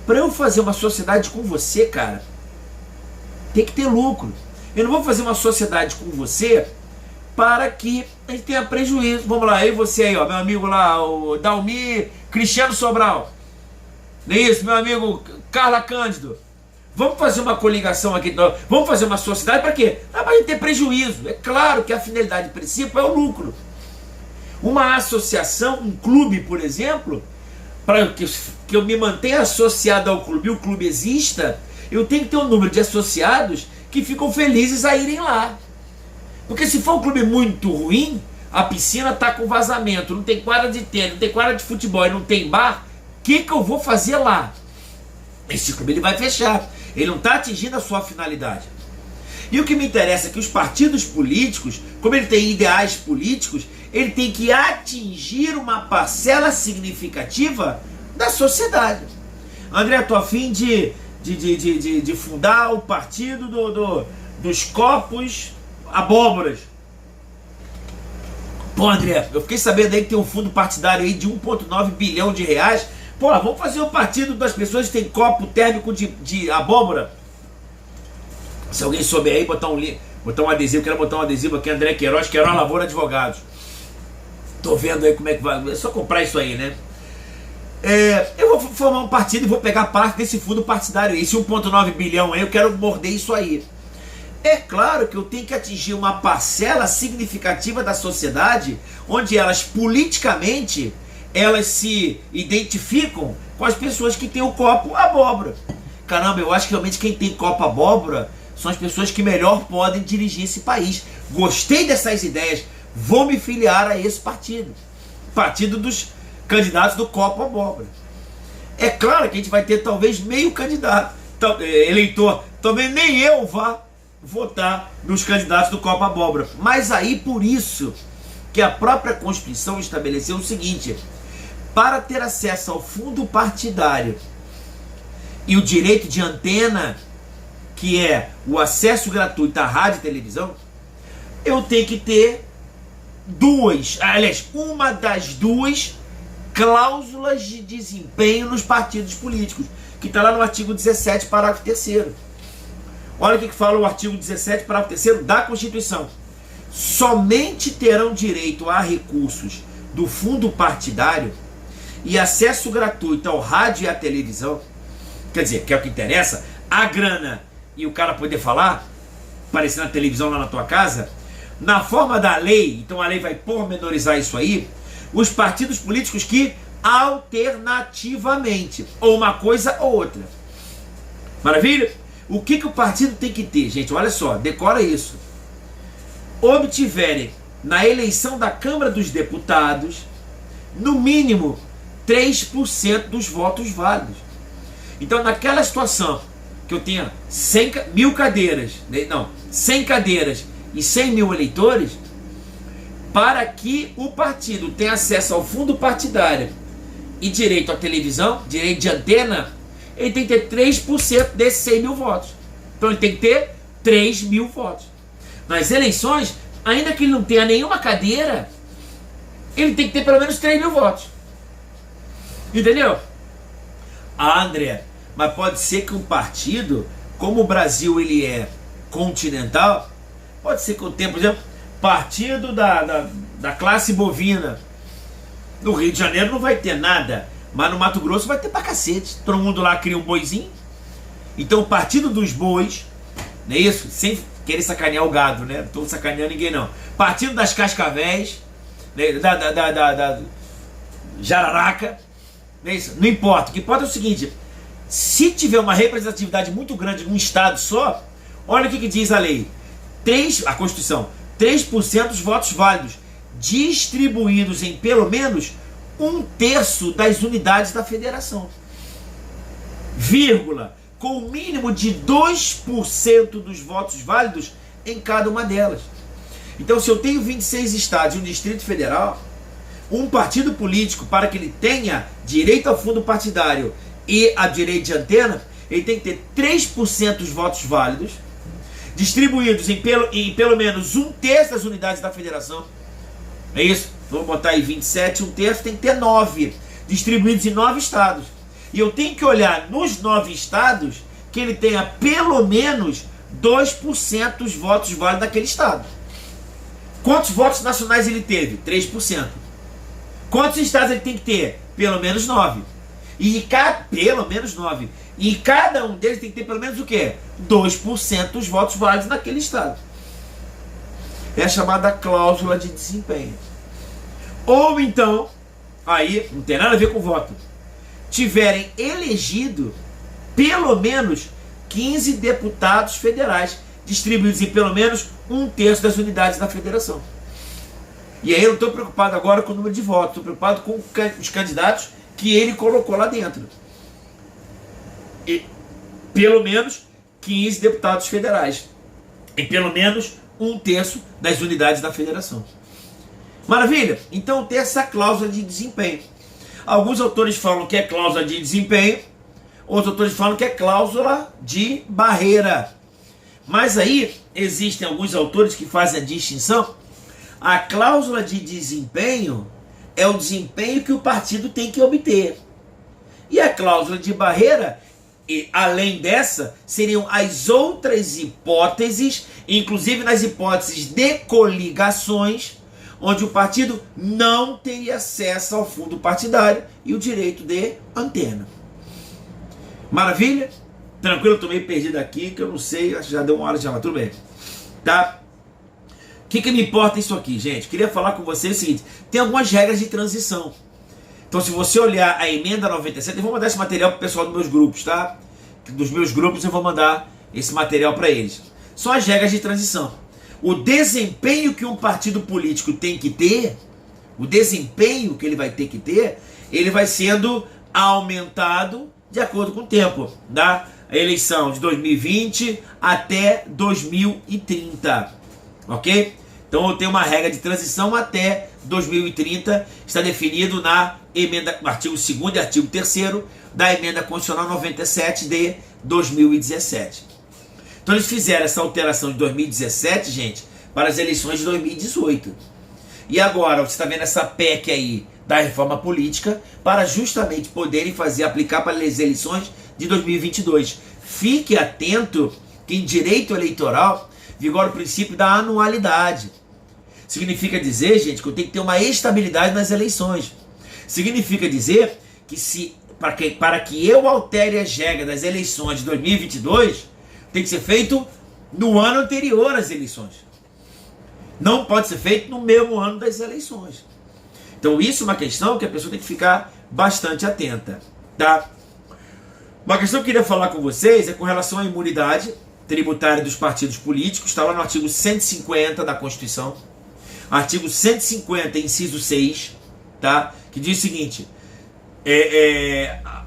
Para eu fazer uma sociedade com você, cara, tem que ter lucro. Eu não vou fazer uma sociedade com você para que a gente tenha prejuízo. Vamos lá, eu e você aí, ó, meu amigo lá, o Dalmi Cristiano Sobral. Não é isso, meu amigo Carla Cândido. Vamos fazer uma coligação aqui, vamos fazer uma sociedade para quê? Para a gente ter prejuízo. É claro que a finalidade principal é o lucro. Uma associação, um clube, por exemplo, para que eu me mantenha associado ao clube e o clube exista, eu tenho que ter um número de associados que ficam felizes a irem lá. Porque se for um clube muito ruim, a piscina está com vazamento, não tem quadra de tênis, não tem quadra de futebol e não tem bar, o que eu vou fazer lá? Esse clube ele vai fechar. Ele não está atingindo a sua finalidade. E o que me interessa é que os partidos políticos, como ele tem ideais políticos, ele tem que atingir uma parcela significativa da sociedade. André, estou a fim de fundar o partido dos copos abóboras. Pô, André, eu fiquei sabendo aí que tem um fundo partidário aí de 1,9 bilhão de reais. Pô, vamos fazer o partido das pessoas que tem copo térmico de abóbora. Se alguém souber aí, botar um link, botar um adesivo, quero botar um adesivo aqui, André Queiroz Lavoura Advogados. Tô vendo aí como é que vai, é só comprar isso aí, né? Eu vou formar um partido e vou pegar parte desse fundo partidário aí, esse 1,9 bilhão aí, eu quero morder isso aí. É claro que eu tenho que atingir uma parcela significativa da sociedade, onde elas politicamente, elas se identificam com as pessoas que têm o copo abóbora. Caramba, eu acho que realmente quem tem copo abóbora são as pessoas que melhor podem dirigir esse país. Gostei dessas ideias, vou me filiar a esse partido. Partido dos candidatos do copo abóbora. É claro que a gente vai ter talvez meio candidato, eleitor, talvez nem eu vá votar nos candidatos do copo abóbora. Mas aí por isso que a própria Constituição estabeleceu o seguinte: para ter acesso ao fundo partidário e o direito de antena, que é o acesso gratuito à rádio e televisão, eu tenho que ter uma das duas cláusulas de desempenho nos partidos políticos, que está lá no artigo 17, parágrafo 3º. Olha o que fala o artigo 17, parágrafo 3º da Constituição. Somente terão direito a recursos do fundo partidário e acesso gratuito ao rádio e à televisão, quer dizer, que é o que interessa, a grana e o cara poder falar, aparecer na televisão lá na tua casa, na forma da lei. Então a lei vai pormenorizar isso aí, os partidos políticos que alternativamente, ou uma coisa ou outra. Maravilha? O que o partido tem que ter, gente? Olha só, decora isso. Obtiverem na eleição da Câmara dos Deputados, no mínimo 3% dos votos válidos. Então, naquela situação que eu tenha 100 cadeiras e 100 mil eleitores, para que o partido tenha acesso ao fundo partidário e direito à televisão, direito de antena, ele tem que ter 3% desses 100 mil votos. Então ele tem que ter 3 mil votos. Nas eleições, ainda que ele não tenha nenhuma cadeira, ele tem que ter pelo menos 3 mil votos. Entendeu? Ah, André, mas pode ser que um partido, como o Brasil ele é continental, pode ser que eu tenha, por exemplo, partido da classe bovina. No Rio de Janeiro não vai ter nada, mas no Mato Grosso vai ter pra cacete. Todo mundo lá cria um boizinho. Então o partido dos bois, não é isso? Sem querer sacanear o gado, né? Não tô sacaneando ninguém não. Partido das cascavéis, né? da jararaca, não é isso? Não importa. O que importa é o seguinte: se tiver uma representatividade muito grande num estado só, olha o que diz a lei. A Constituição: 3% dos votos válidos, distribuídos em pelo menos 1/3 das unidades da federação, vírgula, com o mínimo de 2% dos votos válidos em cada uma delas. Então, se eu tenho 26 estados e um Distrito Federal, um partido político, para que ele tenha direito ao fundo partidário e a direito de antena, ele tem que ter 3% dos votos válidos, distribuídos em pelo menos 1/3 das unidades da federação. É isso? Vamos botar aí 27, 1/3 tem que ter 9, distribuídos em 9 estados. E eu tenho que olhar nos 9 estados que ele tenha pelo menos 2% dos votos válidos daquele estado. Quantos votos nacionais ele teve? 3%. Quantos estados ele tem que ter? Pelo menos 9. Pelo menos 9. E cada um deles tem que ter pelo menos o quê? 2% dos votos válidos naquele estado. É a chamada cláusula de desempenho. Ou então, aí não tem nada a ver com voto, tiverem elegido pelo menos 15 deputados federais, distribuídos em pelo menos 1/3 das unidades da federação. E aí eu não estou preocupado agora com o número de votos, estou preocupado com os candidatos que ele colocou lá dentro. E pelo menos 15 deputados federais, em pelo menos 1/3 das unidades da federação. Maravilha? Então tem essa cláusula de desempenho. Alguns autores falam que é cláusula de desempenho, outros autores falam que é cláusula de barreira. Mas aí existem alguns autores que fazem a distinção. A cláusula de desempenho é o desempenho que o partido tem que obter. E a cláusula de barreira, e além dessa, seriam as outras hipóteses, inclusive nas hipóteses de coligações, onde o partido não teria acesso ao fundo partidário e o direito de antena. Maravilha? Tranquilo, eu tô meio perdido aqui, que eu não sei, acho que já deu uma hora de chamar, tudo bem. tá? O que me importa isso aqui, gente? Queria falar com vocês o seguinte: tem algumas regras de transição. Então, se você olhar a emenda 97, eu vou mandar esse material para o pessoal dos meus grupos, tá? Dos meus grupos eu vou mandar esse material para eles. São as regras de transição. O desempenho que um partido político tem que ter, o desempenho que ele vai ter que ter, ele vai sendo aumentado de acordo com o tempo, da eleição de 2020 até 2030, ok? Então eu tenho uma regra de transição até 2030, está definido na emenda, artigo 2º e artigo 3º da emenda constitucional 97 de 2017. Então eles fizeram essa alteração de 2017, gente, para as eleições de 2018. E agora você está vendo essa PEC aí da reforma política para justamente poderem aplicar para as eleições de 2022. Fique atento que em direito eleitoral vigora o princípio da anualidade. Significa dizer, gente, que eu tenho que ter uma estabilidade nas eleições. Significa dizer que para que eu altere as regras das eleições de 2022, tem que ser feito no ano anterior às eleições. Não pode ser feito no mesmo ano das eleições. Então isso é uma questão que a pessoa tem que ficar bastante atenta, tá? Uma questão que eu queria falar com vocês é com relação à imunidade tributária dos partidos políticos. Está lá no artigo 150 da Constituição. Artigo 150, inciso 6, tá? Que diz o seguinte: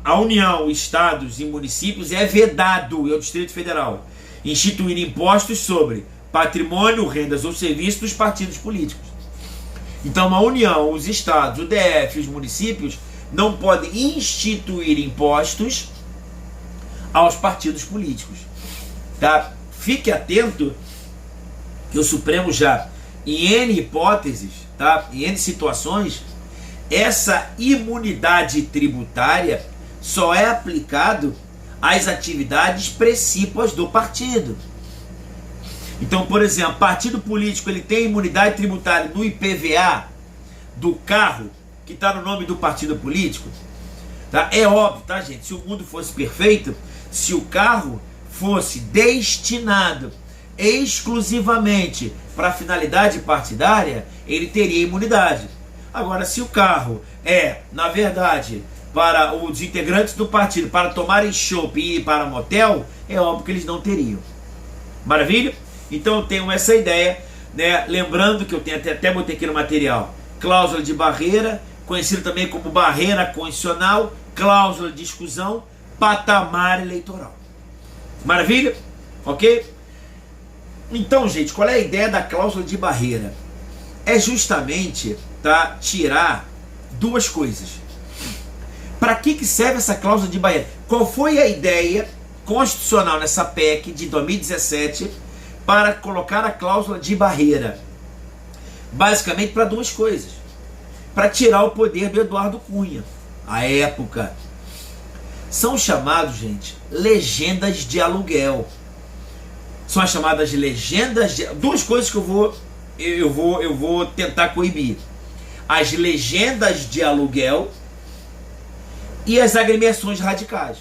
a União, Estados e municípios é vedado, e ao Distrito Federal, instituir impostos sobre patrimônio, rendas ou serviços dos partidos políticos. Então a União, os Estados, o DF e os municípios não podem instituir impostos aos partidos políticos, tá? Fique atento que o Supremo já, em N hipóteses, tá? Em N situações, essa imunidade tributária só é aplicado às atividades precípuas do partido. Então, por exemplo, partido político ele tem imunidade tributária no IPVA do carro que está no nome do partido político, tá? É óbvio, tá, gente? Se o mundo fosse perfeito, se o carro fosse destinado exclusivamente para finalidade partidária, ele teria imunidade. Agora, se o carro é, na verdade, para os integrantes do partido, para tomarem chopp e ir para motel, é óbvio que eles não teriam. Maravilha? Então eu tenho essa ideia, né? Lembrando que eu tenho até botei aqui no material, cláusula de barreira, conhecida também como barreira constitucional, cláusula de exclusão, patamar eleitoral. Maravilha? Ok? Então, gente, qual é a ideia da cláusula de barreira? É justamente, tá, tirar duas coisas. Para que serve essa cláusula de barreira? Qual foi a ideia constitucional nessa PEC de 2017 para colocar a cláusula de barreira? Basicamente para duas coisas. Para tirar o poder do Eduardo Cunha, à época. São chamados, gente, legendas de aluguel. São as chamadas legendas de... Duas coisas que eu vou tentar coibir: as legendas de aluguel e as agremiações radicais.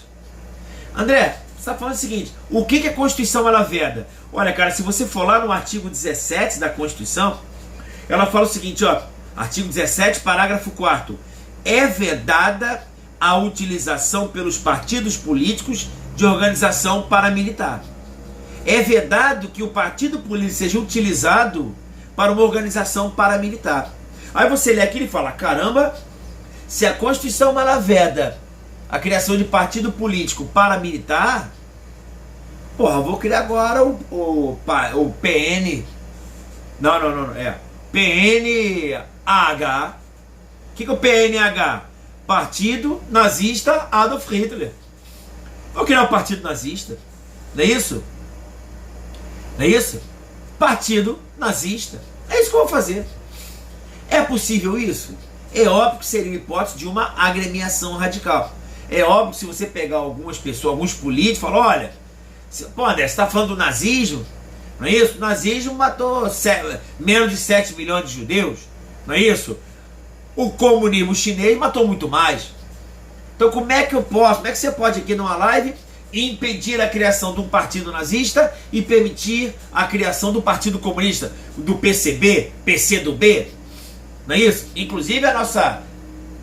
André, você está falando o seguinte: o que a Constituição ela veda? Olha, cara, se você for lá no artigo 17 da Constituição, ela fala o seguinte, ó, artigo 17, parágrafo 4º: é vedada a utilização pelos partidos políticos de organização paramilitar. É vedado que o partido político seja utilizado para uma organização paramilitar. Aí você lê aquilo e fala: caramba, se a Constituição ela veda a criação de partido político paramilitar, porra, eu vou criar agora o PN. Não. PNH. O que é o PNH? Partido Nazista Adolf Hitler. Vou criar um partido nazista. Não é isso? Não é isso? Partido nazista. É isso que eu vou fazer. É possível isso? É óbvio que seria uma hipótese de uma agremiação radical. É óbvio que se você pegar algumas pessoas, alguns políticos, falar: olha, pô, André, você está falando do nazismo? Não é isso? O nazismo matou menos de 7 milhões de judeus. Não é isso? O comunismo chinês matou muito mais. Então como é que você pode aqui numa live impedir a criação de um partido nazista e permitir a criação do Partido Comunista, do PCB, PCdoB, não é isso? Inclusive a nossa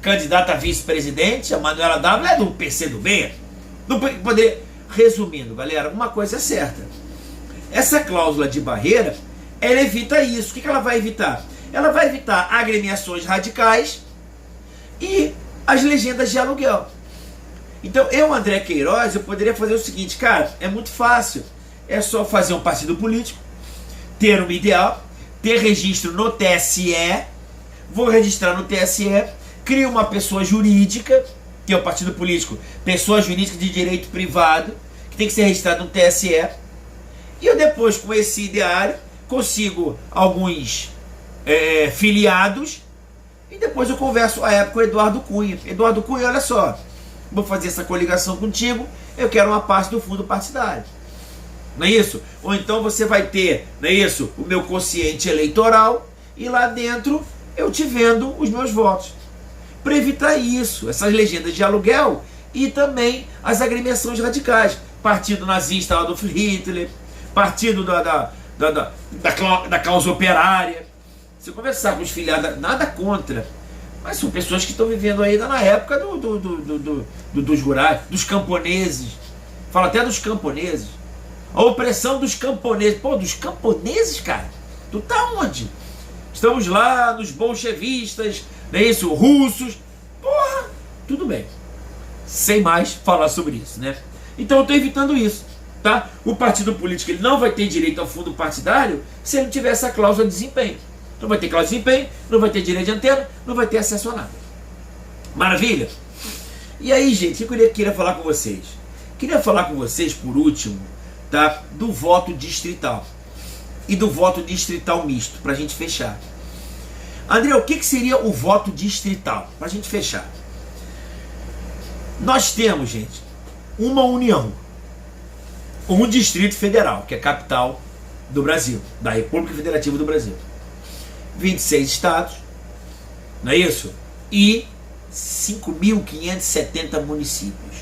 candidata a vice-presidente, a Manuela Dávila, é do PCdoB. Não poderia... Resumindo, galera, uma coisa é certa. Essa cláusula de barreira, ela evita isso. O que ela vai evitar? Ela vai evitar agremiações radicais e as legendas de aluguel. Então, eu, André Queiroz, eu poderia fazer o seguinte, cara, é muito fácil. É só fazer um partido político, ter uma ideal, ter registro no TSE, vou registrar no TSE, crio uma pessoa jurídica, que é o partido político, pessoa jurídica de direito privado, que tem que ser registrado no TSE, e eu depois, com esse ideário, consigo alguns filiados, e depois eu converso à época com o Eduardo Cunha. Eduardo Cunha, olha só, vou fazer essa coligação contigo, eu quero uma parte do fundo partidário. Não é isso? Ou então você vai ter, não é isso, o meu quociente eleitoral, e lá dentro eu te vendo os meus votos. Para evitar isso, essas legendas de aluguel e também as agremiações radicais. Partido nazista Adolf Hitler, partido da causa operária. Se eu conversar com os filiados, nada contra, mas são pessoas que estão vivendo ainda na época dos rurais, dos camponeses. Fala até dos camponeses. A opressão dos camponeses. Pô, dos camponeses, cara? Tu tá onde? Estamos lá nos bolchevistas, não é isso? Russos. Porra, tudo bem. Sem mais falar sobre isso, né? Então eu estou evitando isso, tá? O partido político ele não vai ter direito ao fundo partidário se ele não tiver essa cláusula de desempenho. Não vai ter cláusula de desempenho, não vai ter direito de antena, não vai ter acesso a nada. Maravilha? E aí, gente, eu queria falar com vocês. Queria falar com vocês, por último, tá? Do voto distrital. E do voto distrital misto, para a gente fechar. André, o que seria o voto distrital? Para a gente fechar. Nós temos, gente, uma união, um distrito federal, que é a capital do Brasil, da República Federativa do Brasil. 26 estados, não é isso? E 5.570 municípios.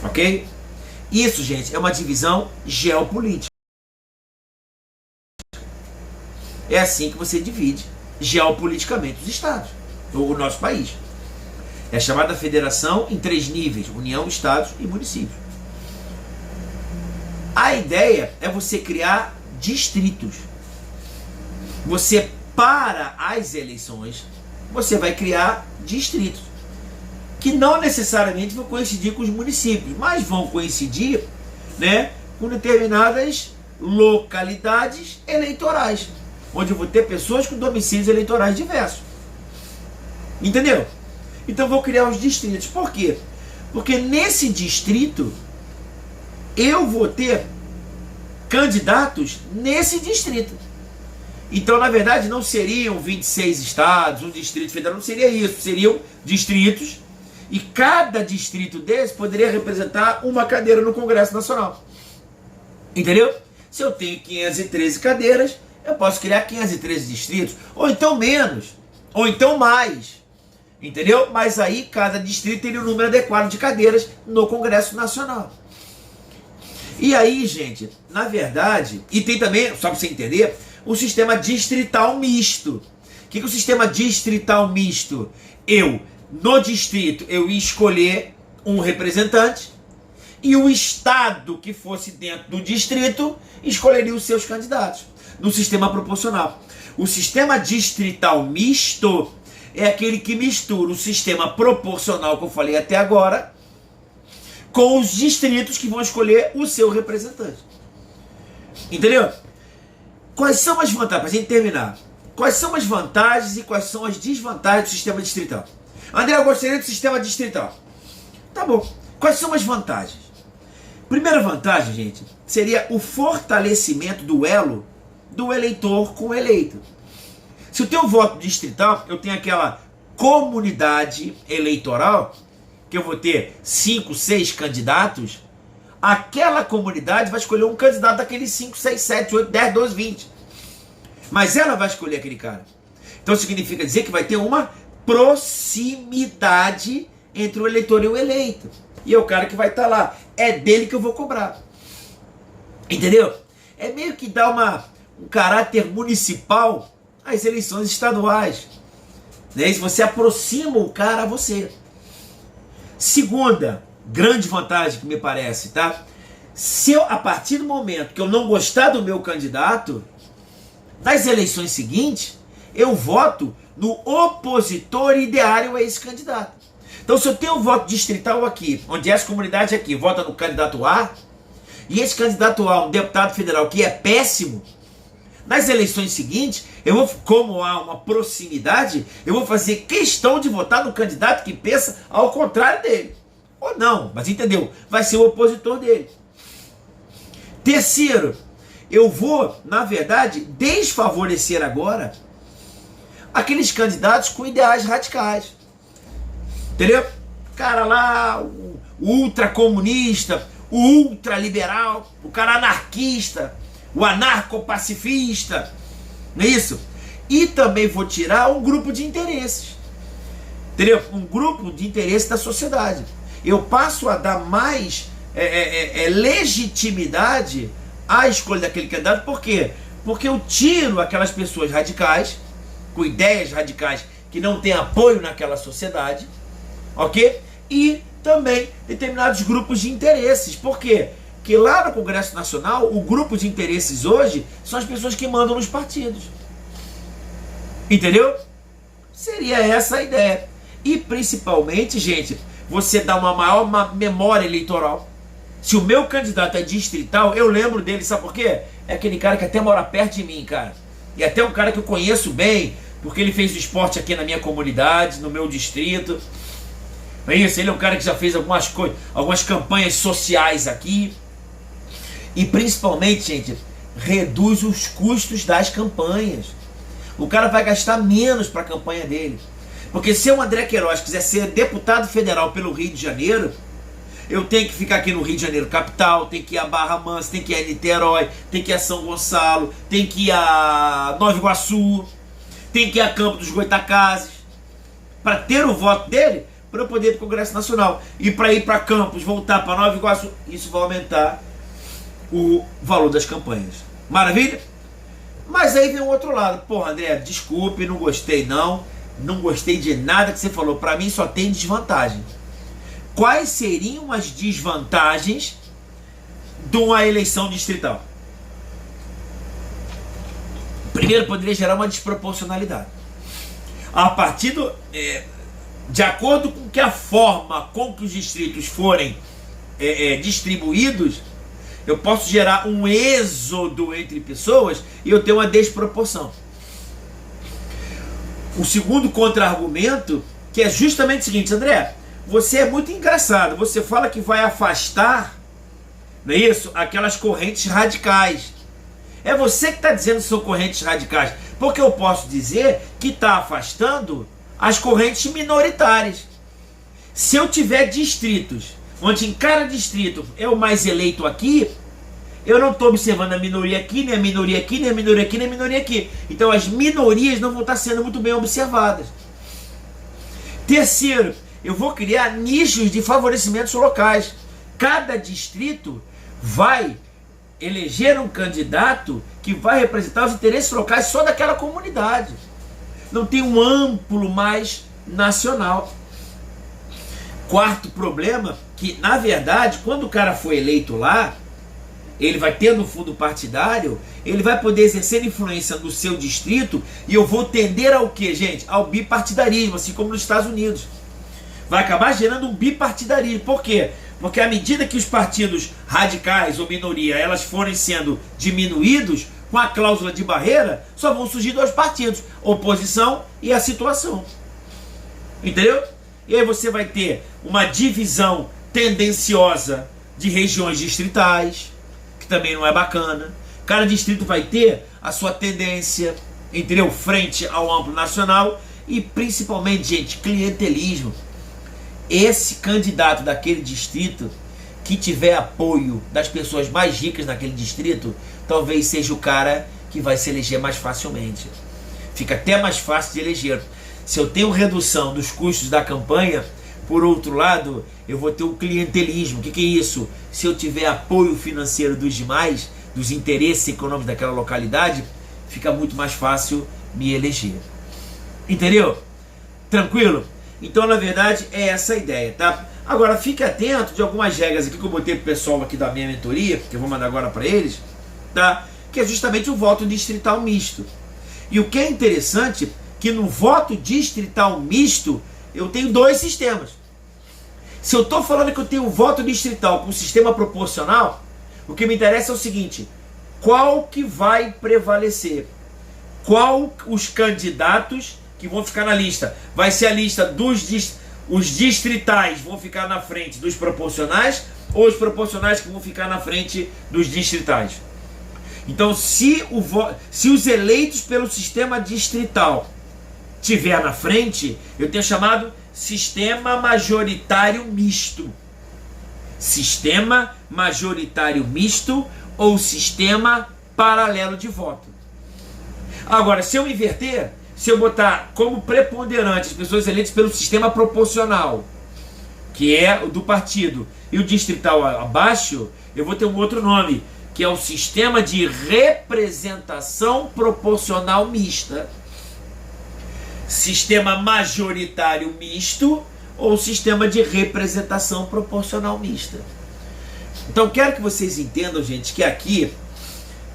Ok? Isso, gente, é uma divisão geopolítica. É assim que você divide geopoliticamente os estados, o nosso país. É chamada federação em 3 níveis: União, Estados e municípios. A ideia é você criar distritos. Você, para as eleições, você vai criar distritos, que não necessariamente vão coincidir com os municípios, mas vão coincidir, né, com determinadas localidades eleitorais, onde eu vou ter pessoas com domicílios eleitorais diversos. Entendeu? Então vou criar os distritos. Por quê? Porque nesse distrito eu vou ter candidatos nesse distrito. Então, na verdade, não seriam 26 estados, um distrito federal, não seria isso. Seriam distritos, e cada distrito desse poderia representar uma cadeira no Congresso Nacional. Entendeu? Se eu tenho 513 cadeiras, eu posso criar 513 distritos, ou então menos, ou então mais. Entendeu? Mas aí cada distrito teria o número adequado de cadeiras no Congresso Nacional. E aí, gente, na verdade, e tem também, só para você entender, o sistema distrital misto. O que é o sistema distrital misto? No distrito, eu ia escolher um representante, e o estado que fosse dentro do distrito escolheria os seus candidatos, no sistema proporcional. O sistema distrital misto é aquele que mistura o sistema proporcional que eu falei até agora com os distritos que vão escolher o seu representante. Entendeu? Quais são as vantagens, para a gente terminar, quais são as vantagens e quais são as desvantagens do sistema distrital? André, eu gostaria do sistema distrital. Tá bom. Quais são as vantagens? Primeira vantagem, gente, seria o fortalecimento do elo do eleitor com o eleito. Se eu tenho voto distrital, eu tenho aquela comunidade eleitoral, que eu vou ter 5, 6 candidatos, aquela comunidade vai escolher um candidato daqueles 5, 6, 7, 8, 10, 12, 20. Mas ela vai escolher aquele cara. Então significa dizer que vai ter uma proximidade entre o eleitor e o eleito. E é o cara que vai estar lá. é dele que eu vou cobrar. Entendeu? É meio que dar um caráter municipal às eleições estaduais. Né? Se você aproxima o cara a você. Segunda grande vantagem que me parece, tá? Se eu, a partir do momento que eu não gostar do meu candidato, nas eleições seguintes, eu voto no opositor ideário a esse candidato. Então, se eu tenho um voto distrital aqui, onde essa comunidade aqui vota no candidato A, e esse candidato A, um deputado federal que é péssimo, nas eleições seguintes, eu vou, como há uma proximidade, eu vou fazer questão de votar no candidato que pensa ao contrário dele. Ou não, mas entendeu? Vai ser o opositor dele. Terceiro, eu vou, na verdade, desfavorecer agora aqueles candidatos com ideais radicais. Entendeu? Cara lá, o ultracomunista, o ultraliberal, o cara anarquista, o anarcopacifista, não é isso? E também vou tirar um grupo de interesses. Entendeu? Um grupo de interesses da sociedade. Eu passo a dar mais legitimidade à escolha daquele candidato. Por quê? Porque eu tiro aquelas pessoas radicais, com ideias radicais que não têm apoio naquela sociedade, ok? E também determinados grupos de interesses. Por quê? Porque lá no Congresso Nacional, o grupo de interesses hoje são as pessoas que mandam nos partidos. Entendeu? Seria essa a ideia. E principalmente, gente, você dá uma maior memória eleitoral. Se o meu candidato é distrital, eu lembro dele, sabe por quê? É aquele cara que até mora perto de mim, cara. E até um cara que eu conheço bem, porque ele fez o esporte aqui na minha comunidade, no meu distrito. É isso, ele é um cara que já fez algumas campanhas sociais aqui. E principalmente, gente, reduz os custos das campanhas. O cara vai gastar menos para a campanha dele. Porque se o André Queiroz quiser ser deputado federal pelo Rio de Janeiro, eu tenho que ficar aqui no Rio de Janeiro capital, tem que ir a Barra Mansa, tem que ir a Niterói, tem que ir a São Gonçalo, tem que ir a Nova Iguaçu, tem que ir a Campo dos Goitacazes, para ter o voto dele, para eu poder ir para o Congresso Nacional. E para ir para Campos, voltar para Nova Iguaçu, isso vai aumentar o valor das campanhas. Maravilha? Mas aí vem o outro lado. Porra, André, desculpe, não gostei não. Não gostei de nada que você falou. Para mim só tem desvantagem. Quais seriam as desvantagens de uma eleição distrital? Primeiro, poderia gerar uma desproporcionalidade. A partir de acordo com que a forma com que os distritos forem distribuídos, eu posso gerar um êxodo entre pessoas e eu ter uma desproporção. O segundo contra-argumento, que é justamente o seguinte: André, você é muito engraçado, você fala que vai afastar, não é isso? Aquelas correntes radicais. É você que está dizendo que são correntes radicais, porque eu posso dizer que está afastando as correntes minoritárias. Se eu tiver distritos onde em cada distrito é o mais eleito aqui, eu não estou observando a minoria aqui, nem a minoria aqui, nem a minoria aqui, nem a minoria aqui. Então as minorias não vão estar sendo muito bem observadas. Terceiro, eu vou criar nichos de favorecimentos locais. Cada distrito vai eleger um candidato que vai representar os interesses locais só daquela comunidade. Não tem um amplo mais nacional. Quarto problema, que na verdade, quando o cara for eleito lá, ele vai ter no fundo partidário, ele vai poder exercer influência no seu distrito, e eu vou tender ao quê, gente? Ao bipartidarismo, assim como nos Estados Unidos. Vai acabar gerando um bipartidarismo. Por quê? Porque à medida que os partidos radicais ou minoria, elas forem sendo diminuídos, com a cláusula de barreira, só vão surgir dois partidos, oposição e a situação. Entendeu? E aí você vai ter uma divisão tendenciosa de regiões distritais, que também não é bacana. Cada distrito vai ter a sua tendência, entendeu? Frente ao amplo nacional. E principalmente, gente, clientelismo. Esse candidato daquele distrito que tiver apoio das pessoas mais ricas naquele distrito, talvez seja o cara que vai se eleger mais facilmente. Fica até mais fácil de eleger. Se eu tenho redução dos custos da campanha, Por outro lado, eu vou ter o clientelismo. O que é isso? Se eu tiver apoio financeiro dos demais, dos interesses econômicos daquela localidade, fica muito mais fácil me eleger. Entendeu? Tranquilo? Então, na verdade, é essa a ideia, tá? Agora, fique atento de algumas regras aqui que eu botei pro pessoal aqui da minha mentoria, que eu vou mandar agora para eles, tá? Que é justamente o voto distrital misto. E o que é interessante, que no voto distrital misto, eu tenho dois sistemas. Se eu estou falando que eu tenho voto distrital com sistema proporcional, o que me interessa é o seguinte: qual que vai prevalecer? Qual os candidatos que vão ficar na lista? Vai ser a lista os distritais vão ficar na frente dos proporcionais, ou os proporcionais que vão ficar na frente dos distritais? Então, se os eleitos pelo sistema distrital tiver na frente, eu tenho chamado sistema majoritário misto. Sistema majoritário misto ou sistema paralelo de voto. Agora, se eu inverter, se eu botar como preponderante as pessoas eleitas pelo sistema proporcional, que é o do partido, e o distrital abaixo, eu vou ter um outro nome, que é o sistema de representação proporcional mista. Sistema majoritário misto ou sistema de representação proporcional mista. Então, quero que vocês entendam, gente, que aqui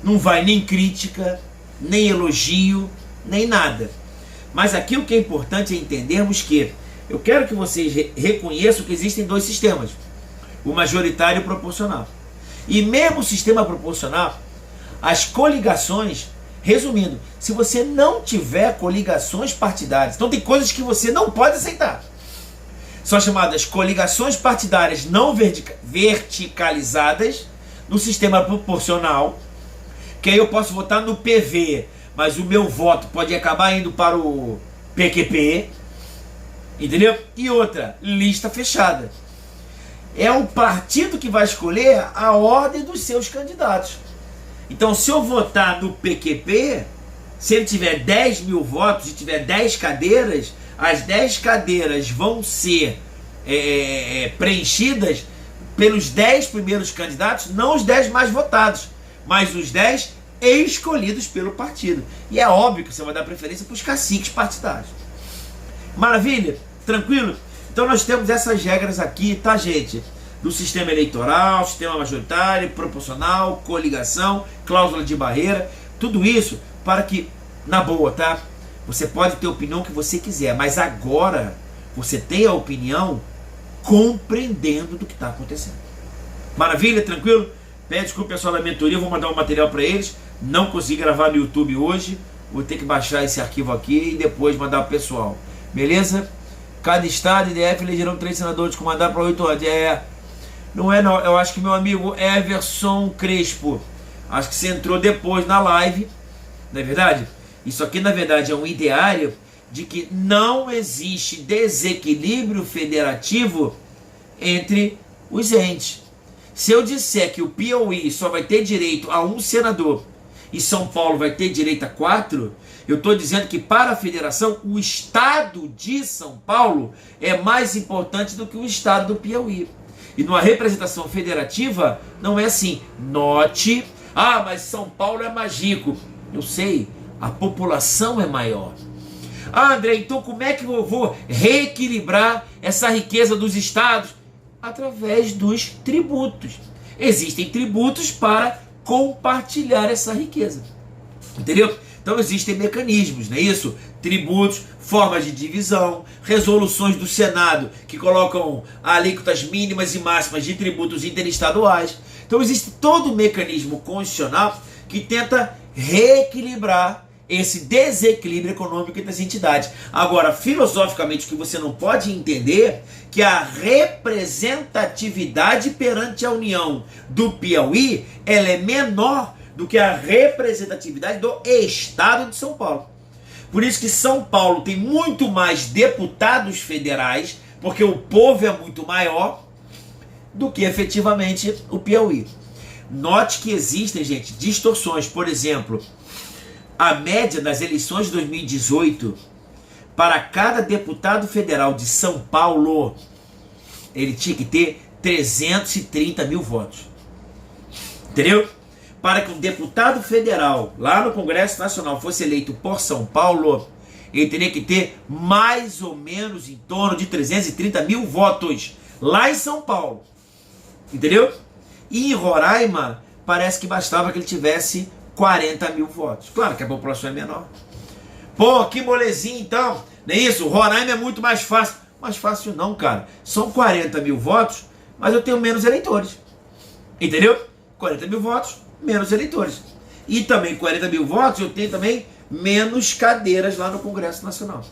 não vai nem crítica, nem elogio, nem nada. Mas aqui o que é importante é entendermos que eu quero que vocês reconheçam que existem dois sistemas, o majoritário e o proporcional. E mesmo o sistema proporcional, as coligações, resumindo, se você não tiver coligações partidárias, então tem coisas que você não pode aceitar. São chamadas coligações partidárias não verticalizadas no sistema proporcional, que aí eu posso votar no PV, mas o meu voto pode acabar indo para o PQP, entendeu? E outra, lista fechada. É o partido que vai escolher a ordem dos seus candidatos. Então, se eu votar no PQP, se ele tiver 10 mil votos e tiver 10 cadeiras, as 10 cadeiras vão ser preenchidas pelos 10 primeiros candidatos, não os 10 mais votados, mas os 10 escolhidos pelo partido. E é óbvio que você vai dar preferência para os caciques partidários. Maravilha? Tranquilo? Então nós temos essas regras aqui, tá, gente? Do sistema eleitoral, sistema majoritário, proporcional, coligação, cláusula de barreira, tudo isso para que, na boa, tá? Você pode ter a opinião que você quiser, mas agora você tem a opinião compreendendo do que está acontecendo. Maravilha? Tranquilo? Pede desculpa, pessoal da mentoria, eu vou mandar um material para eles. Não consegui gravar no YouTube hoje, vou ter que baixar esse arquivo aqui e depois mandar para o pessoal. Beleza? Cada estado e DF elegerão 3 senadores com mandato para 8 anos. Não é não, eu acho que meu amigo Everson Crespo, acho que você entrou depois na live, não é verdade? Isso aqui na verdade é um ideário de que não existe desequilíbrio federativo entre os entes. Se eu disser que o Piauí só vai ter direito a 1 senador e São Paulo vai ter direito a 4, eu estou dizendo que para a federação o estado de São Paulo é mais importante do que o estado do Piauí. E numa representação federativa não é assim. Note, mas São Paulo é mais rico. Eu sei, a população é maior. André, então como é que eu vou reequilibrar essa riqueza dos estados? Através dos tributos. Existem tributos para compartilhar essa riqueza. Entendeu? Então existem mecanismos, não é isso? Tributos, formas de divisão, resoluções do Senado que colocam alíquotas mínimas e máximas de tributos interestaduais. Então existe todo um mecanismo constitucional que tenta reequilibrar esse desequilíbrio econômico entre as entidades. Agora, filosoficamente, o que você não pode entender que a representatividade perante a União do Piauí, ela é menor do que a representatividade do Estado de São Paulo. Por isso que São Paulo tem muito mais deputados federais, porque o povo é muito maior, do que efetivamente o Piauí. Note que existem, gente, distorções. Por exemplo, a média das eleições de 2018, para cada deputado federal de São Paulo, ele tinha que ter 330 mil votos. Entendeu? Para que um deputado federal lá no Congresso Nacional fosse eleito por São Paulo, ele teria que ter mais ou menos em torno de 330 mil votos lá em São Paulo. Entendeu? E em Roraima, parece que bastava que ele tivesse 40 mil votos. Claro que a população é menor. Pô, que molezinha então. Não é isso? Roraima é muito mais fácil. Mais fácil não, cara. São 40 mil votos, mas eu tenho menos eleitores. Entendeu? 40 mil votos, menos eleitores. E também 40 mil votos, eu tenho também menos cadeiras lá no Congresso Nacional.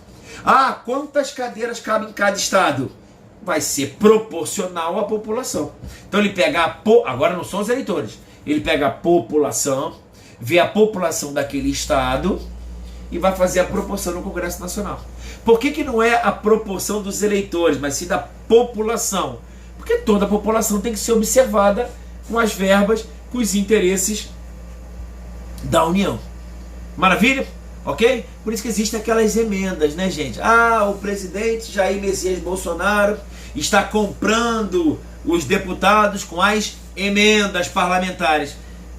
Ah, quantas cadeiras cabem em cada estado? Vai ser proporcional à população. Então ele pega agora não são os eleitores. Ele pega a população, vê a população daquele estado e vai fazer a proporção no Congresso Nacional. Por que não é a proporção dos eleitores, mas sim da população? Porque toda a população tem que ser observada com as verbas, com os interesses da União. Maravilha? Ok? Por isso que existem aquelas emendas, né, gente? Ah, o presidente Jair Messias Bolsonaro está comprando os deputados com as emendas parlamentares.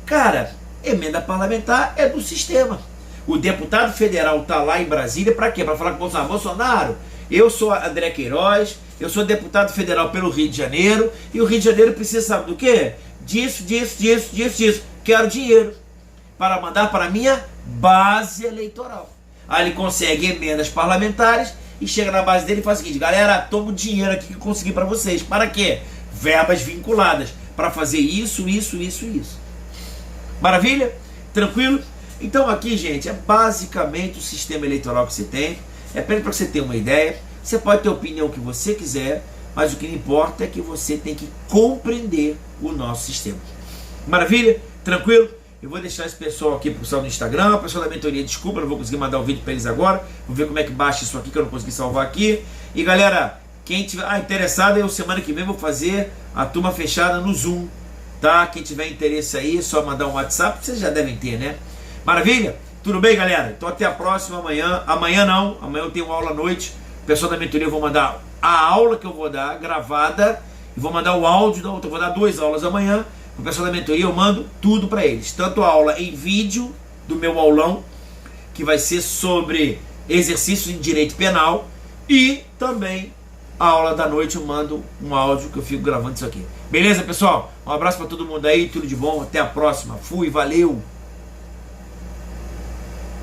Cara, emenda parlamentar é do sistema. O deputado federal está lá em Brasília para quê? Para falar com o Bolsonaro. Bolsonaro, eu sou André Queiroz, eu sou deputado federal pelo Rio de Janeiro, e o Rio de Janeiro precisa, sabe do quê? Disso. Quero dinheiro para mandar para a minha base eleitoral. Aí ele consegue emendas parlamentares e chega na base dele e faz o seguinte: galera, toma o dinheiro aqui que eu consegui para vocês. Para quê? Verbas vinculadas para fazer isso. Maravilha? Tranquilo? Então aqui, gente, é basicamente o sistema eleitoral que você tem. É apenas para você ter uma ideia. Você pode ter a opinião que você quiser, mas o que importa é que você tem que compreender o nosso sistema. Maravilha? Tranquilo? Eu vou deixar esse pessoal aqui pro pessoal no Instagram, o pessoal da mentoria, desculpa, não vou conseguir mandar o vídeo para eles agora. Vou ver como é que baixa isso aqui, que eu não consegui salvar aqui. E galera, quem tiver interessado, eu semana que vem vou fazer a turma fechada no Zoom, tá? Quem tiver interesse aí, é só mandar um WhatsApp, vocês já devem ter, né? Maravilha? Tudo bem, galera? Então até a próxima amanhã. Amanhã não, amanhã eu tenho aula à noite. O pessoal da mentoria, eu vou mandar a aula que eu vou dar, gravada, e vou mandar o áudio da outra. Eu vou dar 2 aulas amanhã. O pessoal da mentoria, eu mando tudo para eles. Tanto a aula em vídeo do meu aulão, que vai ser sobre exercícios em direito penal, e também a aula da noite eu mando um áudio que eu fico gravando isso aqui. Beleza, pessoal? Um abraço para todo mundo aí, tudo de bom. Até a próxima. Fui, valeu!